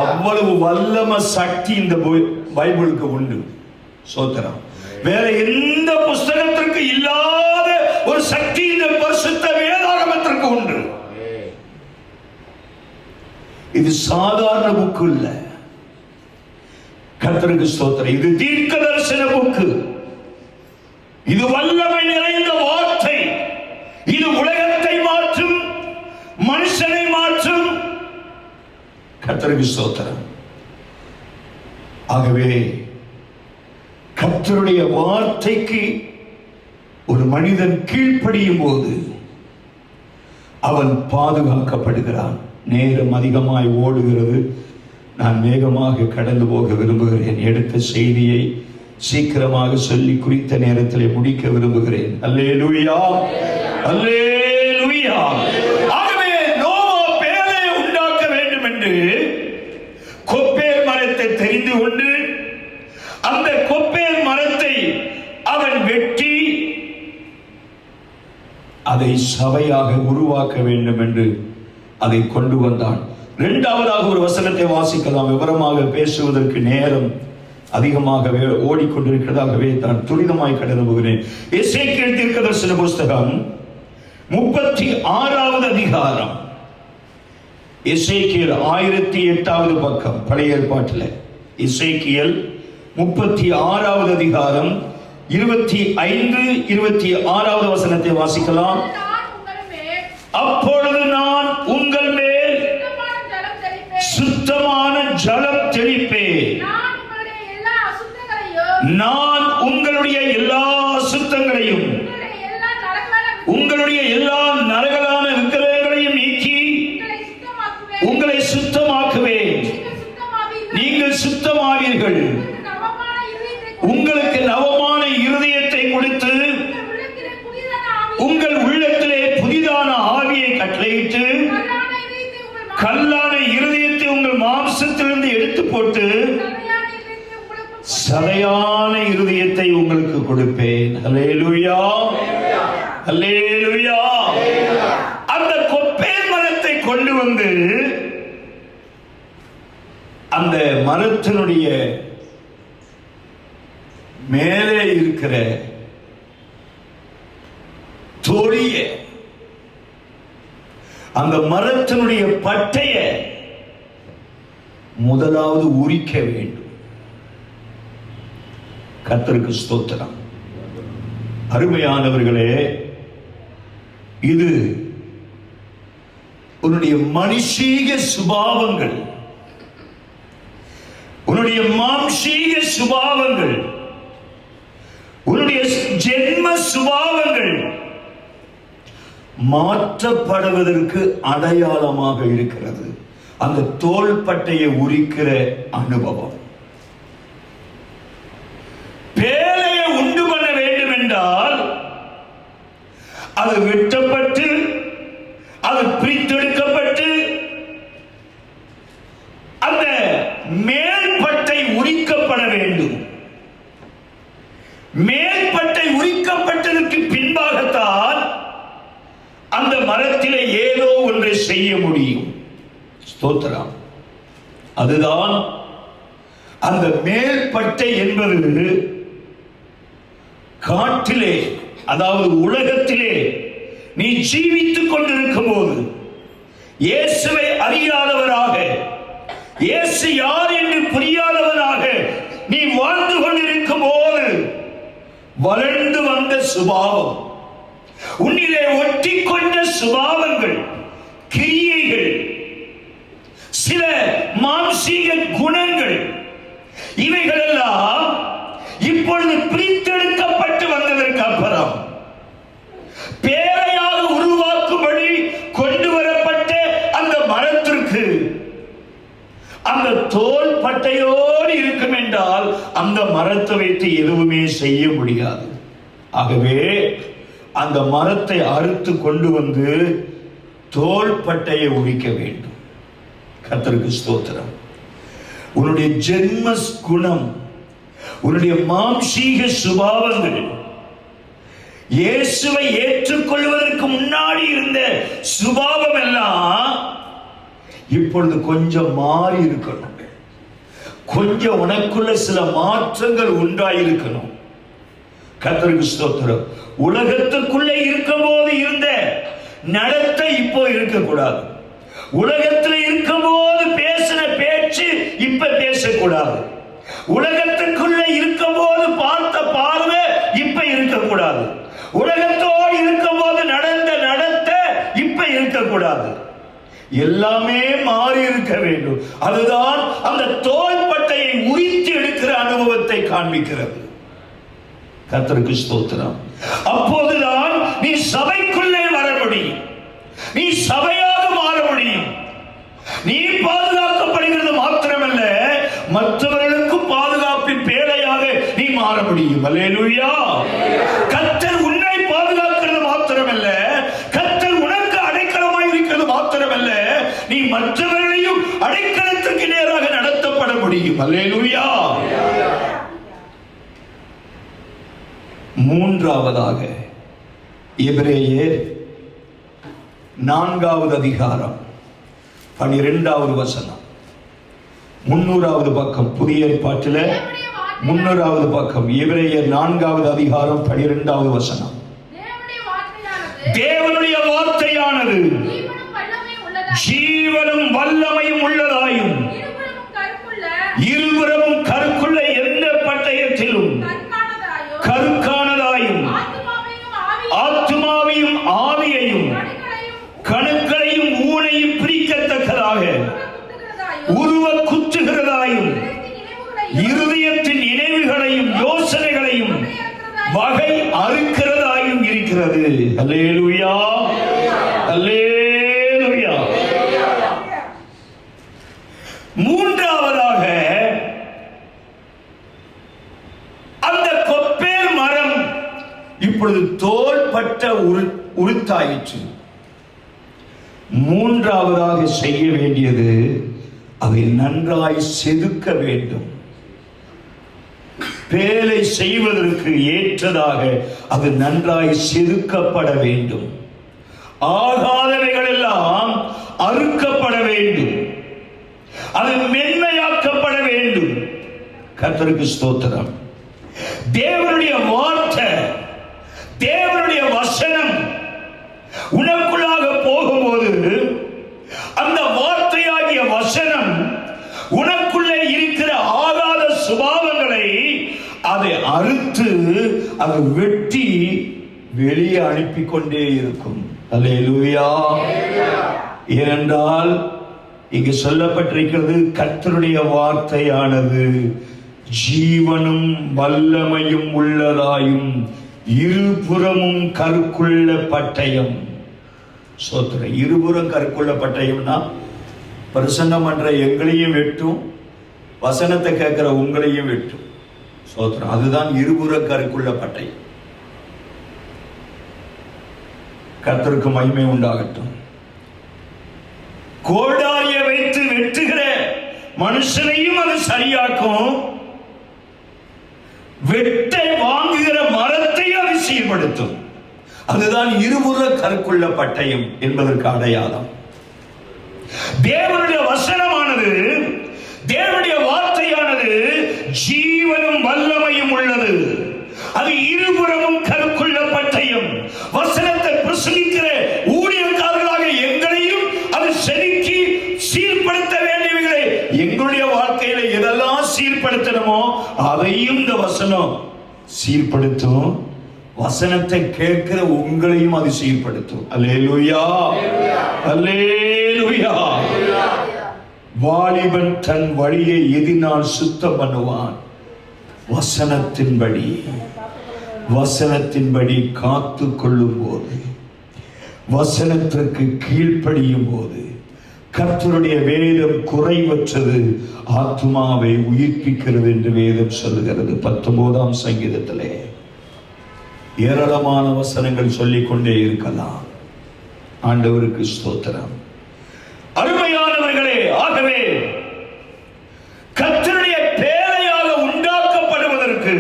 அவ்வளவு வல்லமை சக்தி இந்த பைபிளுக்கு உண்டு. சோத்திரம். வேற எந்த புஸ்தகத்திற்கு இல்லாத ஒரு சக்தி இந்த பரிசுத்த வேதாகமத்திற்கு உண்டு. இது சாதாரண புக்கு இல்ல. கர்த்தருக்கு ஸ்தோத்திரம். இது தீர்க்கதரிசன புக்கு. இது வல்லமை நிறைந்த வார்த்தை. இது உலகத்தை மாற்றும், மனுஷனை மாற்றும். கர்த்தருக்கு ஸ்தோத்திரம். ஆகவே கர்த்தருடைய வார்த்தைக்கு ஒரு மனிதன் கீழ்ப்படியும் போது அவன் பாதுகாக்கப்படுகிறான். நேரம் அதிகமாய் ஓடுகிறது. நான் வேகமாக கடந்து போக விரும்புகிறேன். எடுத்த செய்தியை சீக்கிரமாக சொல்லி குறித்த நேரத்தில் முடிக்க விரும்புகிறேன். அல்லேலூயா, அல்லேலூயா. ஆகவே நோவா பேழை உண்டாக்க வேண்டும் என்று கொப்பேர் மரத்தை தெரிந்து கொண்டு அந்த கொப்பேர் மரத்தை அவன் வெட்டி அதை சபையாக உருவாக்க வேண்டும் என்று அதை கொண்டு வந்தான். இரண்டாவதாக ஒரு வசனத்தை வாசிக்கலாம். விவரமாக பேசுவதற்கு நேரம் அதிகமாகவே ஓடிக்கொண்டிருக்கிறதாகவே நான் துரிதமாய் கடந்து போகிறேன். எசேக்கியேல் தீர்க்கதரிசன புஸ்தகம் 36வது அதிகாரம். எசேக்கியேல் 1008வது பக்கம் பழைய ஏற்பாட்டில். எசேக்கியேல் 36வது அதிகாரம் 25, 26வது வசனத்தை வாசிக்கலாம். அப்பொழுது நான் உங்கள் மேல் சுத்தமான ஜலம் தெளிப்பேன். நான் உங்களுடைய எல்லா அசுத்தங்களையும் உங்களுடைய எல்லா நரகலான விக்கிரகங்களையும் நீக்கி உங்களை சுத்தமாக்குவேன். நீங்கள் சுத்தமாவீர்கள். உங்களுக்கு நவமான இருதயத்தை கொடுத்து உங்கள் உள்ளத்திலே புதிதான ஆவியை கட்டளையிட்டு கல்லான இருதயத்தை உங்கள் மாம்சத்திலிருந்து எடுத்து போட்டு சதையான இருதயத்தை உங்களுக்கு கொடுப்பேன். அல்லேலூயா, அல்லேலூயா. அந்த கொப்பேன் மரத்தை கொண்டு வந்து அந்த மரத்தினுடைய மேலே இருக்கிற தொழிய, அந்த மரத்தினுடைய பட்டைய முதலாவது உரிக்க வேண்டும். கர்த்தருக்கு ஸ்தோத்திரம். அருமையானவர்களே, இது உன்னுடைய மனுஷீக சுபாவங்கள், உன்னுடைய மாம்சீக சுபாவங்கள், உன்னுடைய ஜென்ம சுபாவங்கள் மாற்றப்படுவதற்கு அடையாளமாக இருக்கிறது அந்த தோள்பட்டையை உரிக்கிற அனுபவம். பேழையை உண்டு பண்ண வேண்டும் என்றால் அது வெட்டப்பட்டு, அது பிரித்தெடுக்கப்பட்டு, அந்த மேல்பட்டை உரிக்கப்பட வேண்டும். மேல்பட்டை உரிக்கப்பட்டதற்கு பின்பாகத்தான் அந்த மரத்திலே ஏதோ ஒன்றை செய்ய முடியும். ஸ்தோத்திரம். அதுதான் அந்த மேல்பட்டை என்பது காட்டிலே, அதாவது உலகத்திலே நீ ஜீவித்துக் கொண்டிருக்கும் போது, இயேசுவை அறியாதவராக, இயேசு யார் என்று புரியாதவராக நீ வாழ்ந்து கொண்டிருக்கும் போது வளர்ந்து வந்த சுபாவம், உன்னிலே ஒட்டி கொண்ட சுபாவங்கள், கிரியைகள், சில மாம்சீக குணங்கள், இவைகள் எல்லாம் இப்பொழுது பிரித்தெடுக்கப்பட்டு வந்ததற்கு அப்புறம் பேரையாக உருவாக்கும்படி கொண்டு வரப்பட்ட அந்த மரத்திற்கு அந்த தோல் பட்டையோடு இருக்கும் என்றால் அந்த மரத்தை வைத்து எதுவுமே செய்ய முடியாது. ஆகவே அந்த மரத்தை அறுத்து கொண்டு வந்து தோல் பட்டையை உரிக்க வேண்டும். கர்த்தருக்கு ஸ்தோத்திரம். உன்னுடைய ஜென்ம குணம், உன்னுடைய மாம்சீக சுபாவங்கள், இயேசுவை ஏற்றுக்கொள்வதற்கு முன்னாடி இருந்த சுபாவம் எல்லாம் இப்பொழுது கொஞ்சம் மாறி இருக்கணும். கொஞ்சம் உனக்குள்ள சில மாற்றங்கள் உண்டாயிருக்கணும். கர்த்தருக்கு ஸ்தோத்திரம். உலகத்துக்குள்ளே இருக்கும் போது இருந்த நடத்தை இப்போ இருக்கக்கூடாது. உலகத்தில் இருக்கும் போது பேசின பேச்சு இப்ப பேசக்கூடாது. உலகத்துக்குள்ள இருக்கும் போது பார்த்த பார்வை இப்ப இருக்கக்கூடாது. உலகத்தோடு இருக்கும் போது நடந்த நடத்தை இப்ப இருக்கக்கூடாது. எல்லாமே மாறி இருக்க வேண்டும். அதுதான் அந்த தோள்பட்டையை உரித்து எடுக்கிற அனுபவத்தை காண்பிக்கிறது. கர்த்தருக்கு ஸ்தோத்திரம். அப்போதுதான் நீ சபைக்குள்ளே வர முடியும். நீ சபையாக மாற முடியும். நீ பாதுகாக்கப்படுகிறது மாத்திரமல்ல, மற்றவர்களுக்கு பாதுகாப்பின் பேழையாக நீ மாற முடியும். அல்லேலூயா. கர்த்தர் உன்னை பாதுகாக்கிறது மாத்திரமல்ல, கர்த்தர் உனக்கு அடைக்கலமாய் இருக்கிறது மாத்திரமல்ல, நீ மற்றவர்களையும் அடைக்கலத்திற்கு நேராக நடத்தப்பட முடியும். அல்லேலூயா. மூன்றாவதாக எபிரேயர் 4வது அதிகாரம் 12வது வசனம். 300வது பக்கம் புதிய ஏற்பாட்டில் 300வது பக்கம் எபிரேயர் 4வது அதிகாரம் 12வது வசனம். தேவனுடைய வார்த்தையானது ஜீவனும் வல்லமையும் உள்ளதாயும் இருபுறமும் கருக்குள்ள எந்த பட்டயத்திலும் கருக்கானதாயும் ஆத்துமாவையும் ஆவியையும் கணுக்களையும் ஊனையும் பிரிக்கத்தக்கதாக உருவ குத்துகிறதாயும் இருதயத்தின் நினைவுகளையும் யோசனைகளையும் வகை அறுக்கிறதாயும் இருக்கிறது. அல்லேலூயா, அல்லேலூயா. மூன்றாவதாக அந்த கொப்பேல் மரம் இப்பொழுது தோள்பட்ட உருத்தாயிற்று. மூன்றாவதாக செய்ய வேண்டியது அதை நன்றாய் செதுக்க வேண்டும். பேலை செய்வதற்கு ஏற்றதாக அது நன்றாய் செதுக்கப்பட வேண்டும். ஆகாதவைகள் எல்லாம் அறுக்கப்பட வேண்டும். அது மென்மையாக்கப்பட வேண்டும். கர்த்தருக்கு ஸ்தோத்திரம். தேவனுடைய வார்த்தை, தேவனுடைய வசனம் உனக்குள்ளாக போகும்போது அந்த வார்த்தையாகிய வசனம் உனக்குள்ளே இருக்கிற ஆகாத சுபாவங்களை அதை அறுத்து அதை வெட்டி வெளியே அனுப்பி கொண்டே இருக்கும். அல்லேலூயா. ஏனென்றால் இங்கு சொல்லப்பட்டிருக்கிறது, கர்த்தருடைய வார்த்தையானது ஜீவனும் வல்லமையும் உள்ளதாயும் இருபுறமும் கருக்குள்ள பட்டயம். சோத்திரம். இருபுறம் கருக்குள்ள பட்டயம்னா பிரசங்கம் பண்ற எங்களையும் வெட்டும், வசனத்தை கேட்கிற உங்களையும் வெட்டும். சோத்திரம். அதுதான் இருபுற கருக்குள்ள பட்டயம். கர்த்தருக்கு மகிமை உண்டாகட்டும். கோடாரியை வைத்து வெட்டுகிற மனுஷனையும் அது சரியாக்கும், வெட்டை வாங்குகிற மரத்தையும் அது சீர்படுத்தும். அதுதான் இருபுற கருக்குள்ள பட்டயம் என்பதற்கு அடையாளம். தேவனுடைய வசனமானது, தேவனுடைய வார்த்தையானது ஜீவனும் வல்லமையும் உள்ளது. அது இருபுறமும் கருக்குள்ள பட்டயம். வசனத்தை பிரசங்கிக்கிற ஊழியக்காரர்களாக எங்களையும் அது செதுக்கி சீர்படுத்த வேண்டியவைகளை எங்களுடைய வாழ்க்கையில எதெல்லாம் சீர்படுத்தணுமோ அதையும் இந்த வசனம் சீர்படுத்தும். வசனத்தை கேட்கிற உங்களையும் அது சீர்படுத்தும். அல்லேலூயா, அல்லேலூயா. வாலிபன் தன் வழியை எதினால் சுத்தம் பண்ணுவான். வசனத்தின்படி, வசனத்தின்படி காத்து கொள்ளும் போது, வசனத்திற்கு கீழ்ப்படியும் போது, கர்த்தருடைய வேதம் குறைவற்றது, ஆத்துமாவை உயிர்ப்பிக்கிறது என்று வேதம் சொல்லுகிறது. 19ஆம் சங்கீதத்திலே ஏராளமான வசனங்கள் சொல்லிக் கொண்டே இருக்கலாம். ஆண்டவருக்கு ஸ்தோத்திரம். அருமையானவர்களே, ஆகவே கர்த்தருடைய பேழையாக உண்டாக்கப்படுவதற்கு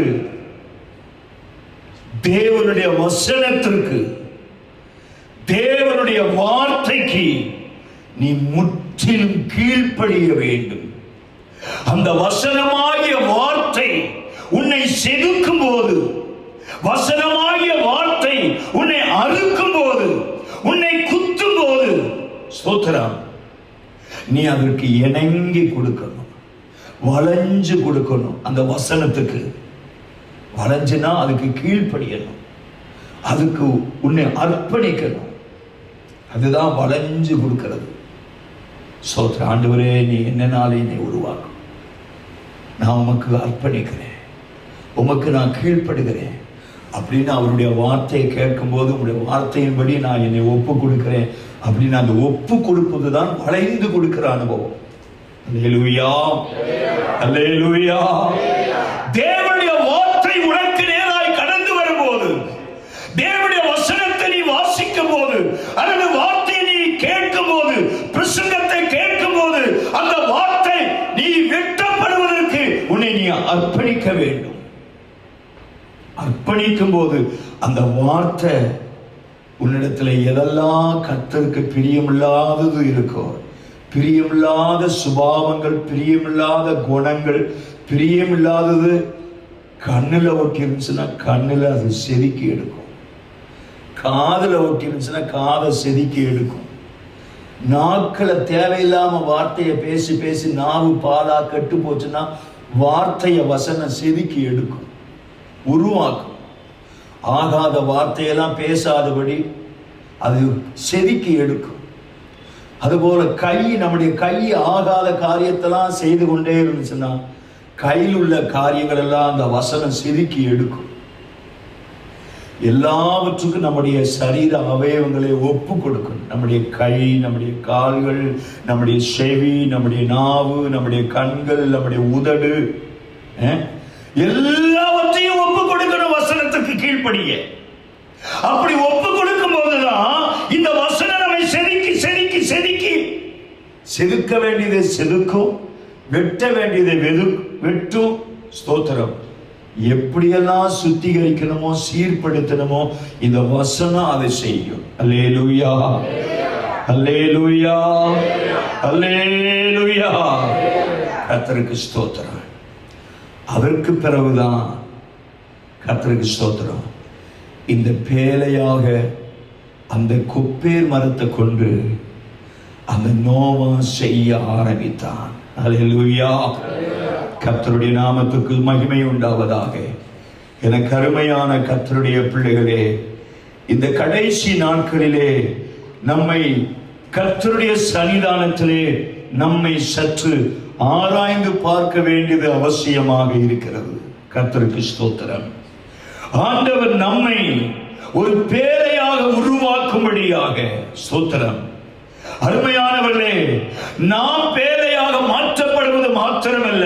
தேவனுடைய வசனத்திற்கு, தேவனுடைய வார்த்தைக்கு நீ முற்றிலும் கீழ்ப்படிய வேண்டும். அந்த வசனமாகிய வார்த்தை உன்னை செதுக்கும் போது, வசனமாகிய வார்த்தை உன்னை அறுக்கும் போது, உன்னை குத்தும் போது, ஸ்தோத்திரம், நீ அதற்கு இணங்கி கொடுக்கணும், வளைஞ்சு கொடுக்கணும். அந்த வசனத்துக்கு வளைஞ்சுனா அதுக்கு கீழ்ப்படியணும், அதுக்கு உன்னை அர்ப்பணிக்கணும். அதுதான் வளைஞ்சு கொடுக்கிறது. ஸ்தோத்திரம். ஆண்டவரே, நீ என்னனாலே என்னை உருவாக்கும், நான் உமக்கு அர்ப்பணிக்கிறேன், உமக்கு நான் கீழ்ப்படுகிறேன் அப்படின்னு அவருடைய வார்த்தையை கேட்கும் போது, உங்களுடைய வார்த்தையின்படி நான் என்னை ஒப்பு கொடுக்கிறேன் அப்படின்னு அந்த ஒப்பு கொடுப்பது தான் வளைந்து கொடுக்கிற அனுபவம். அல்லேலூயா, அல்லேலூயா. தேவனுடைய வார்த்தை உனக்கு நேராய் கடந்து வரும்போது, தேவனுடைய வசனத்தை நீ வாசிக்கும் போது, அல்லது வார்த்தையை நீ கேட்கும் போது, பிரசங்கத்தை கேட்கும் போது, அந்த வார்த்தை நீ வெட்டப்படுவதற்கு உன்னை நீ அர்ப்பணிக்க வேண்டும். அர்ப்பணிக்கும் போது அந்த வார்த்தை உன்னிடத்தில் எதெல்லாம் கர்த்தருக்கு பிரியமில்லாதது இருக்கோ பிரியமில்லாத சுபாவங்கள், பிரியமில்லாத குணங்கள், பிரியமில்லாதது கண்ணுல ஒட்டி இருந்துச்சுன்னா கண்ணுல அது செதுக்கி எடுக்கும். காதுல ஒட்டி இருந்துச்சுன்னா காதை செதுக்கி எடுக்கும். நாக்களை தேவையில்லாம வார்த்தையை பேசி பேசி நாவு பாலா கெட்டு போச்சுன்னா வார்த்தையை வசனம் செதுக்கி எடுக்கும், உருவாக்கும். ஆகாத வார்த்தையெல்லாம் பேசாதபடி அது செதுக்கி எடுக்கும். அதுபோல நம்முடைய கை ஆகாத காரியத்தெல்லாம் செய்து கொண்டே இருந்துச்சுன்னா கையில் உள்ள காரியங்கள் எல்லாம் அந்த வசனம் செதுக்கி எடுக்கும். எல்லாவற்றுக்கும் நம்முடைய சரீர அவயவங்களை ஒப்பு கொடுக்கணும். நம்முடைய கை, நம்முடைய கால்கள், நம்முடைய செவி, நம்முடைய நாவு, நம்முடைய கண்கள், நம்முடைய உதடு, எல்லாவற்றையும் ஒப்பு கொடுக்கணும் வசனத்துக்கு கீழ்ப்படிய. அப்படி ஒப்பு கொடுக்கும் போதுதான் இந்த வசனம் நம்மை செதுக்கி செதுக்கி செதுக்கி செதுக்க வேண்டியதை செதுக்கும், வெட்ட வேண்டியதை வெட்டும். ஸ்தோத்திரம். எப்படியெல்லாம் சுத்திகரிக்கணுமோ சீர்படுத்தணுமோ இந்த வசனம் அதை செய்யும். அல்லேலூயா, அல்லேலூயா, அல்லேலூயா. கர்த்தருக்கு ஸ்தோத்திரம். அதற்கு பிறகுதான் கர்த்தருக்கு ஸ்தோத்திரம், இந்த பேழையாக அந்த கொப்பேர் மரத்தை கொண்டு அந்த நோவா செய்ய ஆரம்பித்தான். அல்லேலூயா. கர்த்தருடைய நாமத்துக்கு மகிமை உண்டாவதாக. எனக்கு அருமையான கர்த்தருடைய பிள்ளைகளே, இந்த கடைசி நாட்களிலே நம்மை கர்த்தருடைய சன்னிதானத்திலே நம்மை சற்று ஆராய்ந்து பார்க்க வேண்டியது அவசியமாக இருக்கிறது. கர்த்தருக்கு ஸ்தோத்திரம். ஆண்டவர் நம்மை ஒரு பேழையாக உருவாக்கும்படியாக, ஸ்தோத்திரம். அருமையானவர்களே, நாம் பேழையாக மாற்றப்படுவது மாத்திரமல்ல,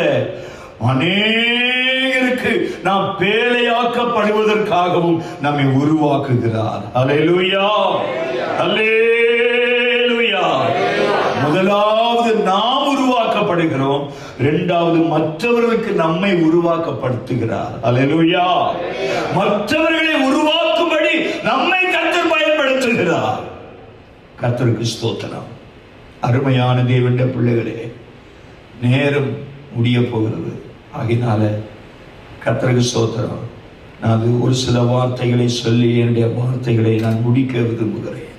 அநேகருக்கு நாம் பேழையாக்கப்படுவதற்காகவும் நம்மை உருவாக்குகிறார். அல்லேலூயா, அல்லேலூயா. முதலாவது நாம் உருவாக்கப்படுகிறோம், இரண்டாவது மற்றவர்களுக்கு நம்மை உருவாக்கப்படுத்துகிறார். அல்லேலூயா. மற்றவர்களை உருவாக்கும்படி நம்மை கர்த்தர் பயன்படுத்துகிறார். கர்த்தருக்கு ஸ்தோத்திரம். அருமையான தேவனுடைய பிள்ளைகளே, நேரம் முடிய போகிறது. ஆகினால கர்த்தருக்கு ஸ்தோத்திரம். நான் ஒரு சில வார்த்தைகளை சொல்லி என்னுடைய வார்த்தைகளை நான் முடிக்க விரும்புகிறேன்.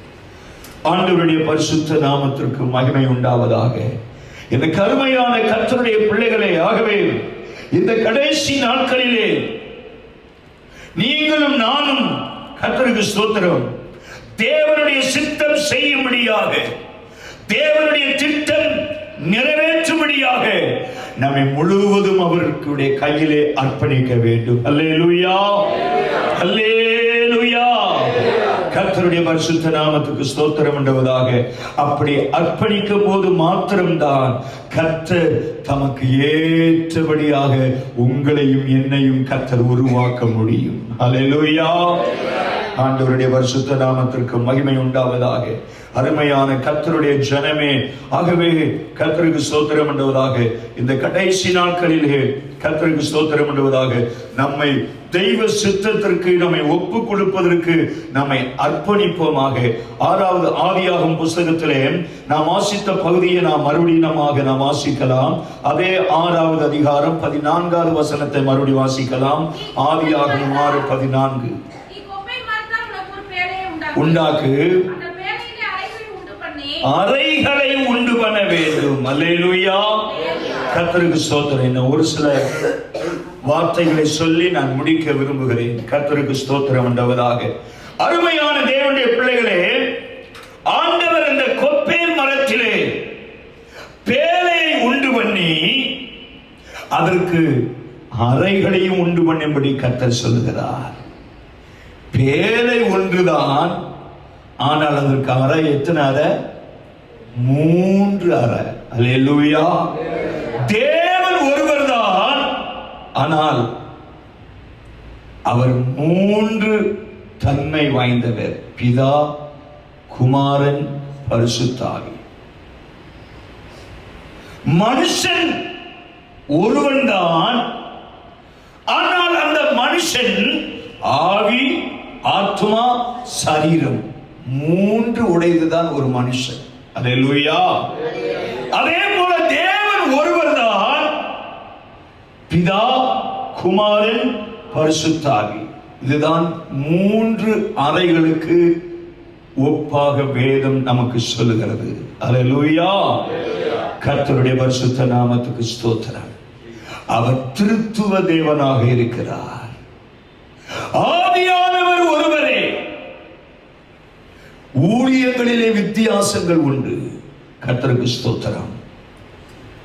ஆண்டவருடைய பரிசுத்த நாமத்திற்கு மகிமை உண்டாவதாக. இந்த கருமையான கர்த்தருடைய பிள்ளைகளே, ஆகவே இந்த கடைசி நாட்களிலே நீங்களும் நானும் கர்த்தருக்கு ஸ்தோத்திரம் தேவனுடைய சித்தம் செய்யும்படியாக, தேவனுடைய திட்டம் நிறைவேற்றும்படியாக நம்மை முழுவதும் அவருடைய கையிலே அர்ப்பணிக்க வேண்டும். அல்லேலூயா, அல்லேலூயா. கர்த்தருடைய பரிசுத்த நாமத்துக்கு ஸ்தோத்திரம் உண்டாவதாக. அப்படி அர்ப்பணிக்கும் போது மாத்திரம்தான் கர்த்தர் தமக்கு ஏற்றபடியாக உங்களையும் என்னையும் கர்த்தர் உருவாக்க முடியும். அல்லேலூயா. ஆண்டவருடைய பரிசுத்த நாமத்திற்கு மகிமை உண்டாவதாக. அருமையான கர்த்தருடைய ஜனமே, ஆகவே கர்த்தருக்கு ஸ்தோத்திரம் பண்ணுவதாக. இந்த கடைசி நாட்களிலே கர்த்தருக்கு ஸ்தோத்திரம் பண்ணுவதாக. நம்மை தெய்வ சித்தத்திற்கு நம்மை ஒப்பு கொடுப்பதற்கு நம்மை அர்ப்பணிப்போமாக. 6வது ஆதியாகமம் புஸ்தகத்திலே நாம் வாசித்த பகுதியை நாம் மறுபடியும் நாம் வாசிக்கலாம். அதே 6வது அதிகாரம் 14வது வசனத்தை மறுபடியும் வாசிக்கலாம். ஆதியாகமம் 6:14. உண்டாக்கு, அறைகளை உண்டு பண்ண வேண்டும். அல்லேலூயா. கர்த்தருக்கு ஸ்தோத்திரம். என்ன ஒரு சில வார்த்தைகளை சொல்லி நான் முடிக்க விரும்புகிறேன். கர்த்தருக்கு ஸ்தோத்திரம் உண்டாவதாக. அருமையான தேவனுடைய பிள்ளைகளே, ஆண்டவர் இந்த கொப்பேர் மரத்திலே பேழையை உண்டு பண்ணி அதற்கு அறைகளையும் உண்டு பண்ணும்படி கர்த்தர் சொல்லுகிறார். பேழை ஒன்றுதான், ஆனால் அதற்கு அறை எத்தனை அறை? 3 அறை. அல்லேலூயா. தேவன் ஒருவர் தான், ஆனால் அவர் 3 தன்மை வாய்ந்தவர். பிதா, குமாரன், பரிசுத்த ஆவி. மனுஷன் ஒருவன் தான், ஆனால் அந்த மனுஷன் ஆவி, ஆத்மா, சரீரம் 3 உடையதுதான் ஒரு மனுஷன். அல்லேலூயா. அதே போல தேவன் ஒருவர் தான், பிதா, குமாரன், பரிசுத்த ஆவி. இதுதான் 3 அறைகளுக்கு ஒப்பாக வேதம் நமக்கு சொல்லுகிறது. அல்லேலூயா. கர்த்தருடைய பரிசுத்த நாமத்துக்கு ஸ்தோத்திரம். அவர் திருத்துவ தேவனாக இருக்கிறார். ஆவியானவர் ஒருவரே. ஊழியங்களிலே வித்தியாசங்கள் உண்டு. கர்த்தருக்கு ஸ்தோத்திரம்.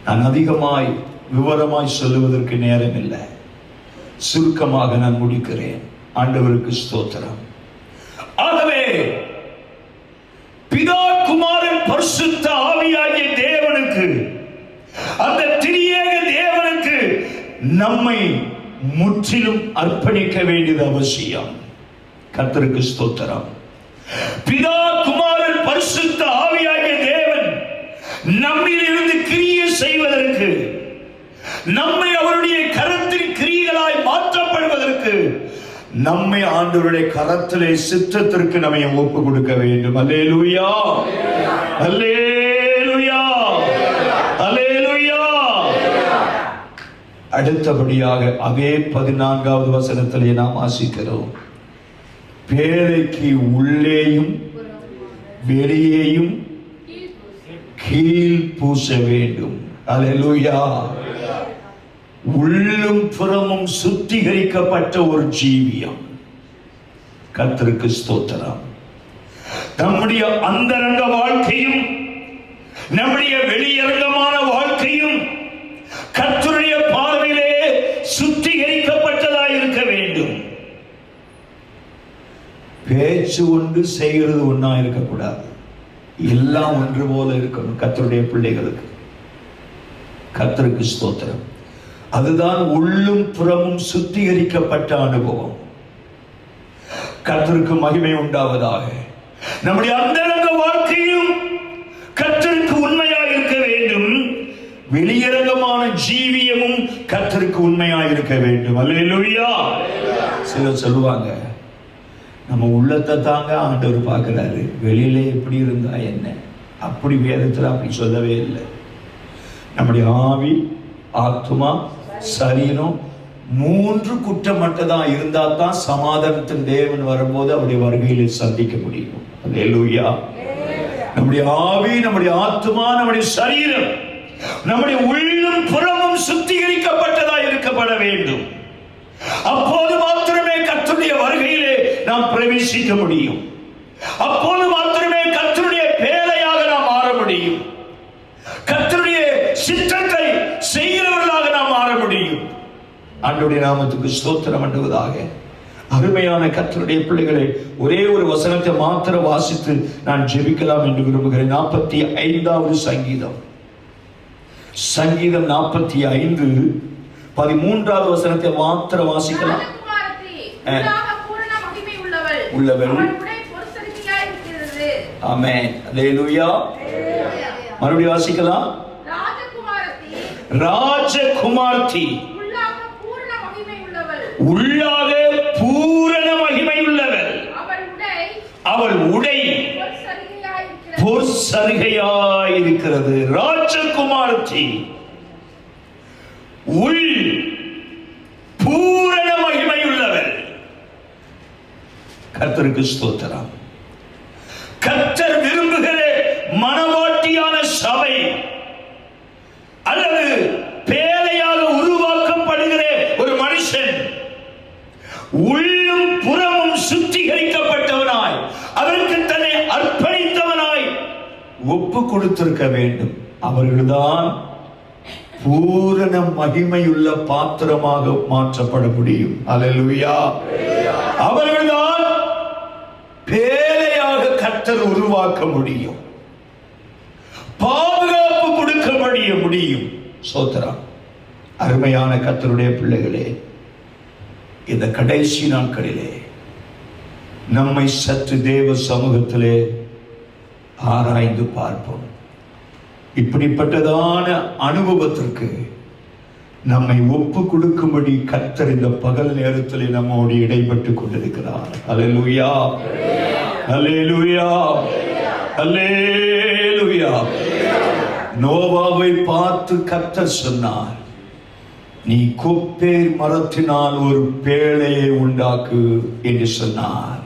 நான் அதிகமாய் விவரமாய் சொல்லுவதற்கு நேரம் இல்லை. சுருக்கமாக நான் முடிக்கிறேன். ஆண்டவருக்கு ஸ்தோத்திரம். ஆகவே பிதா, குமாரன், பரிசுத்த ஆவியாகிய தேவனுக்கு, அந்த திரியேக தேவனுக்கு நம்மை முற்றிலும் அர்ப்பணிக்க வேண்டியது அவசியம். கர்த்தருக்கு ஸ்தோத்திரம். பிதா, குமாரன், பரிசுத்த ஆவியாகிய தேவன் நம்மில் இருந்து கிரியை செய்வதற்கு, நம்மை அவருடைய கரத்தின் கிரியைகளாய் மாற்றப்படுவதற்கு, நம்மை ஆண்டவருடைய கரத்திலே சித்தத்திற்கு நம்மை ஒப்பு கொடுக்க வேண்டும். அல்லேலூயா, அல்லேலூயா, அல்லேலூயா. அடுத்தபடியாக அதே 14வது வசனத்திலே நாம் வாசிக்கிறோம். பேழைக்கு உள்ளேயும் வெளியேயும் கீழ் பூச வேண்டும். அல்லேலூயா. உள்ளும் புறமும் சுத்திகரிக்கப்பட்ட ஒரு ஜீவியம். கர்த்தருக்கு ஸ்தோத்திரம். நம்முடைய அந்தரங்க வாழ்க்கையும் நம்முடைய வெளியரங்கமான வாழ்க்கையும் கர்த்தருடைய பார்வையிலே சுத்திகரிக்கப்பட்டதாக இருக்க வேண்டும். பேச்சு ஒன்று செய்கிறது ஒன்றா இருக்கக்கூடாது. எல்லாம் ஒன்று போல இருக்கணும் கர்த்தருடைய பிள்ளைகளுக்கு. கர்த்தருக்கு ஸ்தோத்திரம். அதுதான் உள்ளும் புறமும் சுத்திகரிக்கப்பட்ட அனுபவம். கர்த்தருக்கு மகிமை உண்டாவதாக. நம்முடைய அந்தரங்க வாழ்க்கையும் கர்த்தருக்கு உண்மையாக இருக்க வேண்டும். வெளியரங்கமான ஜீவியமும் கர்த்தருக்கு உண்மையாக இருக்க வேண்டும். அல்லேலூயா. சிலர் சொல்லுவாங்க, நம்ம உள்ளத்தை தாங்க ஆண்டவர் பார்க்கிறாரு, வெளியில எப்படி இருந்தா என்ன. அப்படி வேதத்தில் அப்படி சொல்லவே இல்லை. நம்முடைய ஆவி, ஆத்மா, சரீரம் 3 குற்றமற்றதான் இருந்தா தான் சமாதானத்தின் தேவன் வரும்போது அவருடைய வருகையிலே சந்திக்க முடியும். அல்லேலூயா. நம்முடைய ஆவி, நம்முடைய ஆத்மா, நம்முடைய சரீரம், நம்முடைய உள்ளும் புறமும் சுத்திகரிக்கப்பட்டதா இருக்கப்பட வேண்டும். அப்போது மாத்திரமே கர்த்தருடைய வருகையிலே நாம் பிரவேசிக்க முடியும். அப்போது மாத்திரமே கர்த்தருடைய பேழையாக நாம் மாற முடியும். கர்த்தருடைய சித்தத்தை செய்கிறவர்களாக நாம் மாற முடியும். ஆண்டவருடைய நாமத்துக்கு ஸ்தோத்திரம் பண்ணுவதாக. அருமையான கர்த்தருடைய பிள்ளைகளை, ஒரே ஒரு வசனத்தை மாத்திரம் வாசித்து நான் ஜெபிக்கலாம் என்று விரும்புகிறேன். 45வது சங்கீதம், சங்கீதம் 45 13வது வசனத்தை மாத்திரம் வாசிக்கலாம். உள்ளவள். ஆமென். அல்லேலூயா. மறுபடியும் வாசிக்கலாம். ராஜகுமார்த்தி, உள்ளாக பூரண மகிமை உள்ளவள். அவள் உடை பொற்சரிகையாய் இருக்கிறது. ராஜகுமார்த்தி, உள் பூரண மகிமை உள்ளவள். கர்த்தருக்கு ஸ்தோத்திரம். கர்த்தர் விரும்புகிற மனவாட்டியான சபை அல்லது பேழையாக உருவாக்கப்படுகிற ஒரு மனுஷன் உள்ளும் புறமும் சுத்திகரிக்கப்பட்டவனாய், அவருக்கு தன்னை அர்ப்பணித்தவனாய் ஒப்பு கொடுத்திருக்க வேண்டும். அவர்கள்தான் பூரண மகிமையுள்ள பாத்திரமாக மாற்றப்பட முடியும். அல்லேலூயா. அவர்கள்தான் பேழையாக கர்த்தர் உருவாக்க முடியும், பாதுகாப்பு கொடுக்க முடியும். சோத்திரம். அருமையான கர்த்தருடைய பிள்ளைகளே, இந்த கடைசி நாட்களிலே நம்மை சற்று தேவ சமூகத்திலே ஆராய்ந்து பார்ப்போம். இப்படிப்பட்டதான அனுபவத்திற்கு நம்மை ஒப்பு கொடுக்கும்படி கர்த்தர் இந்த பகல் நேரத்தில் நம்மோடு இடைப்பட்டு கொண்டிருக்கிறார். அல்லேலூயா, அல்லேலூயா, அல்லேலூயா. நோவாவை பார்த்து கர்த்தர் சொன்னார், நீ கொப்பேர் மரத்தினால் ஒரு பேழையை உண்டாக்கு என்று சொன்னார்.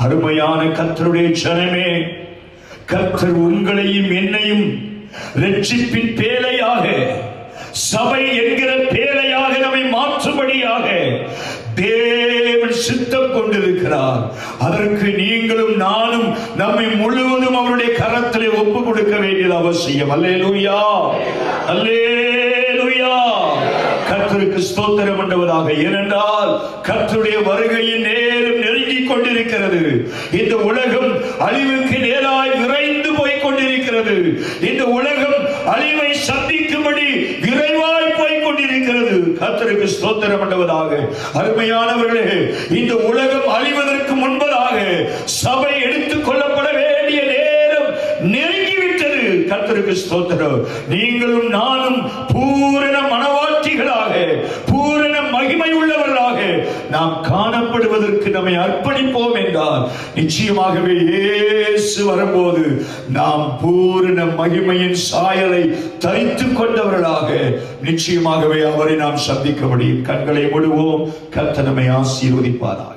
அருமையான கர்த்தருடைய ஜனமே, கர்த்தர் உங்களையும் என்னையும் ரட்சிப்பின் பேழையாக, சபை என்கிற பேழையாக நம்மை மாற்றும்படியாக தேவன் சித்தம் கொண்டிருக்கிறார். அதற்கு நீங்களும் நானும் நம்மை முழுவதும் அவருடைய கரத்திலே ஒப்பு கொடுக்க வேண்டியது அவசியம். அல்லேலூயா, அல்லேலூயா. கர்த்தருக்கு ஸ்தோத்திரம் பண்ணுவதாக. ஏனென்றால் கர்த்தருடைய வருகையின் நேரம் நெருங்கிக் கொண்டிருக்கிறது. இந்த உலகம் அழிவுக்கு நேராய் விரைந்து போய் கொண்டிருக்கிறது. இந்த உலகம் அழிவை சந்திக்கும்படி விரைவாய் போய் கொண்டிருக்கிறது. கர்த்தருக்கு ஸ்தோத்திரம் பண்ணுவதாக. அருமையானவர்களே, இந்த உலகம் அழிவதற்கு முன்பதாக சபை எடுத்துக் கொள்ளப்பட வேண்டிய நேரம் நெருங்கிவிட்டது. கர்த்தருக்கு ஸ்தோத்திரம். நீங்களும் நானும் பூரண மனவாட்டிகளாக, பூரண மகிமை உள்ளவர்களாக நாம் காணப்படுவதற்கு நம்மை அர்ப்பணிப்போம் என்றால் நிச்சயமாகவே இயேசு வரும்போது நாம் பூரண மகிமையின் சாயலை தரித்துக் கொண்டவர்களாக நிச்சயமாகவே அவரை நாம் சந்திக்க முடியும். கண்களை மூடுவோம். கர்த்தர் நம்மை ஆசீர்வதிப்பாராக.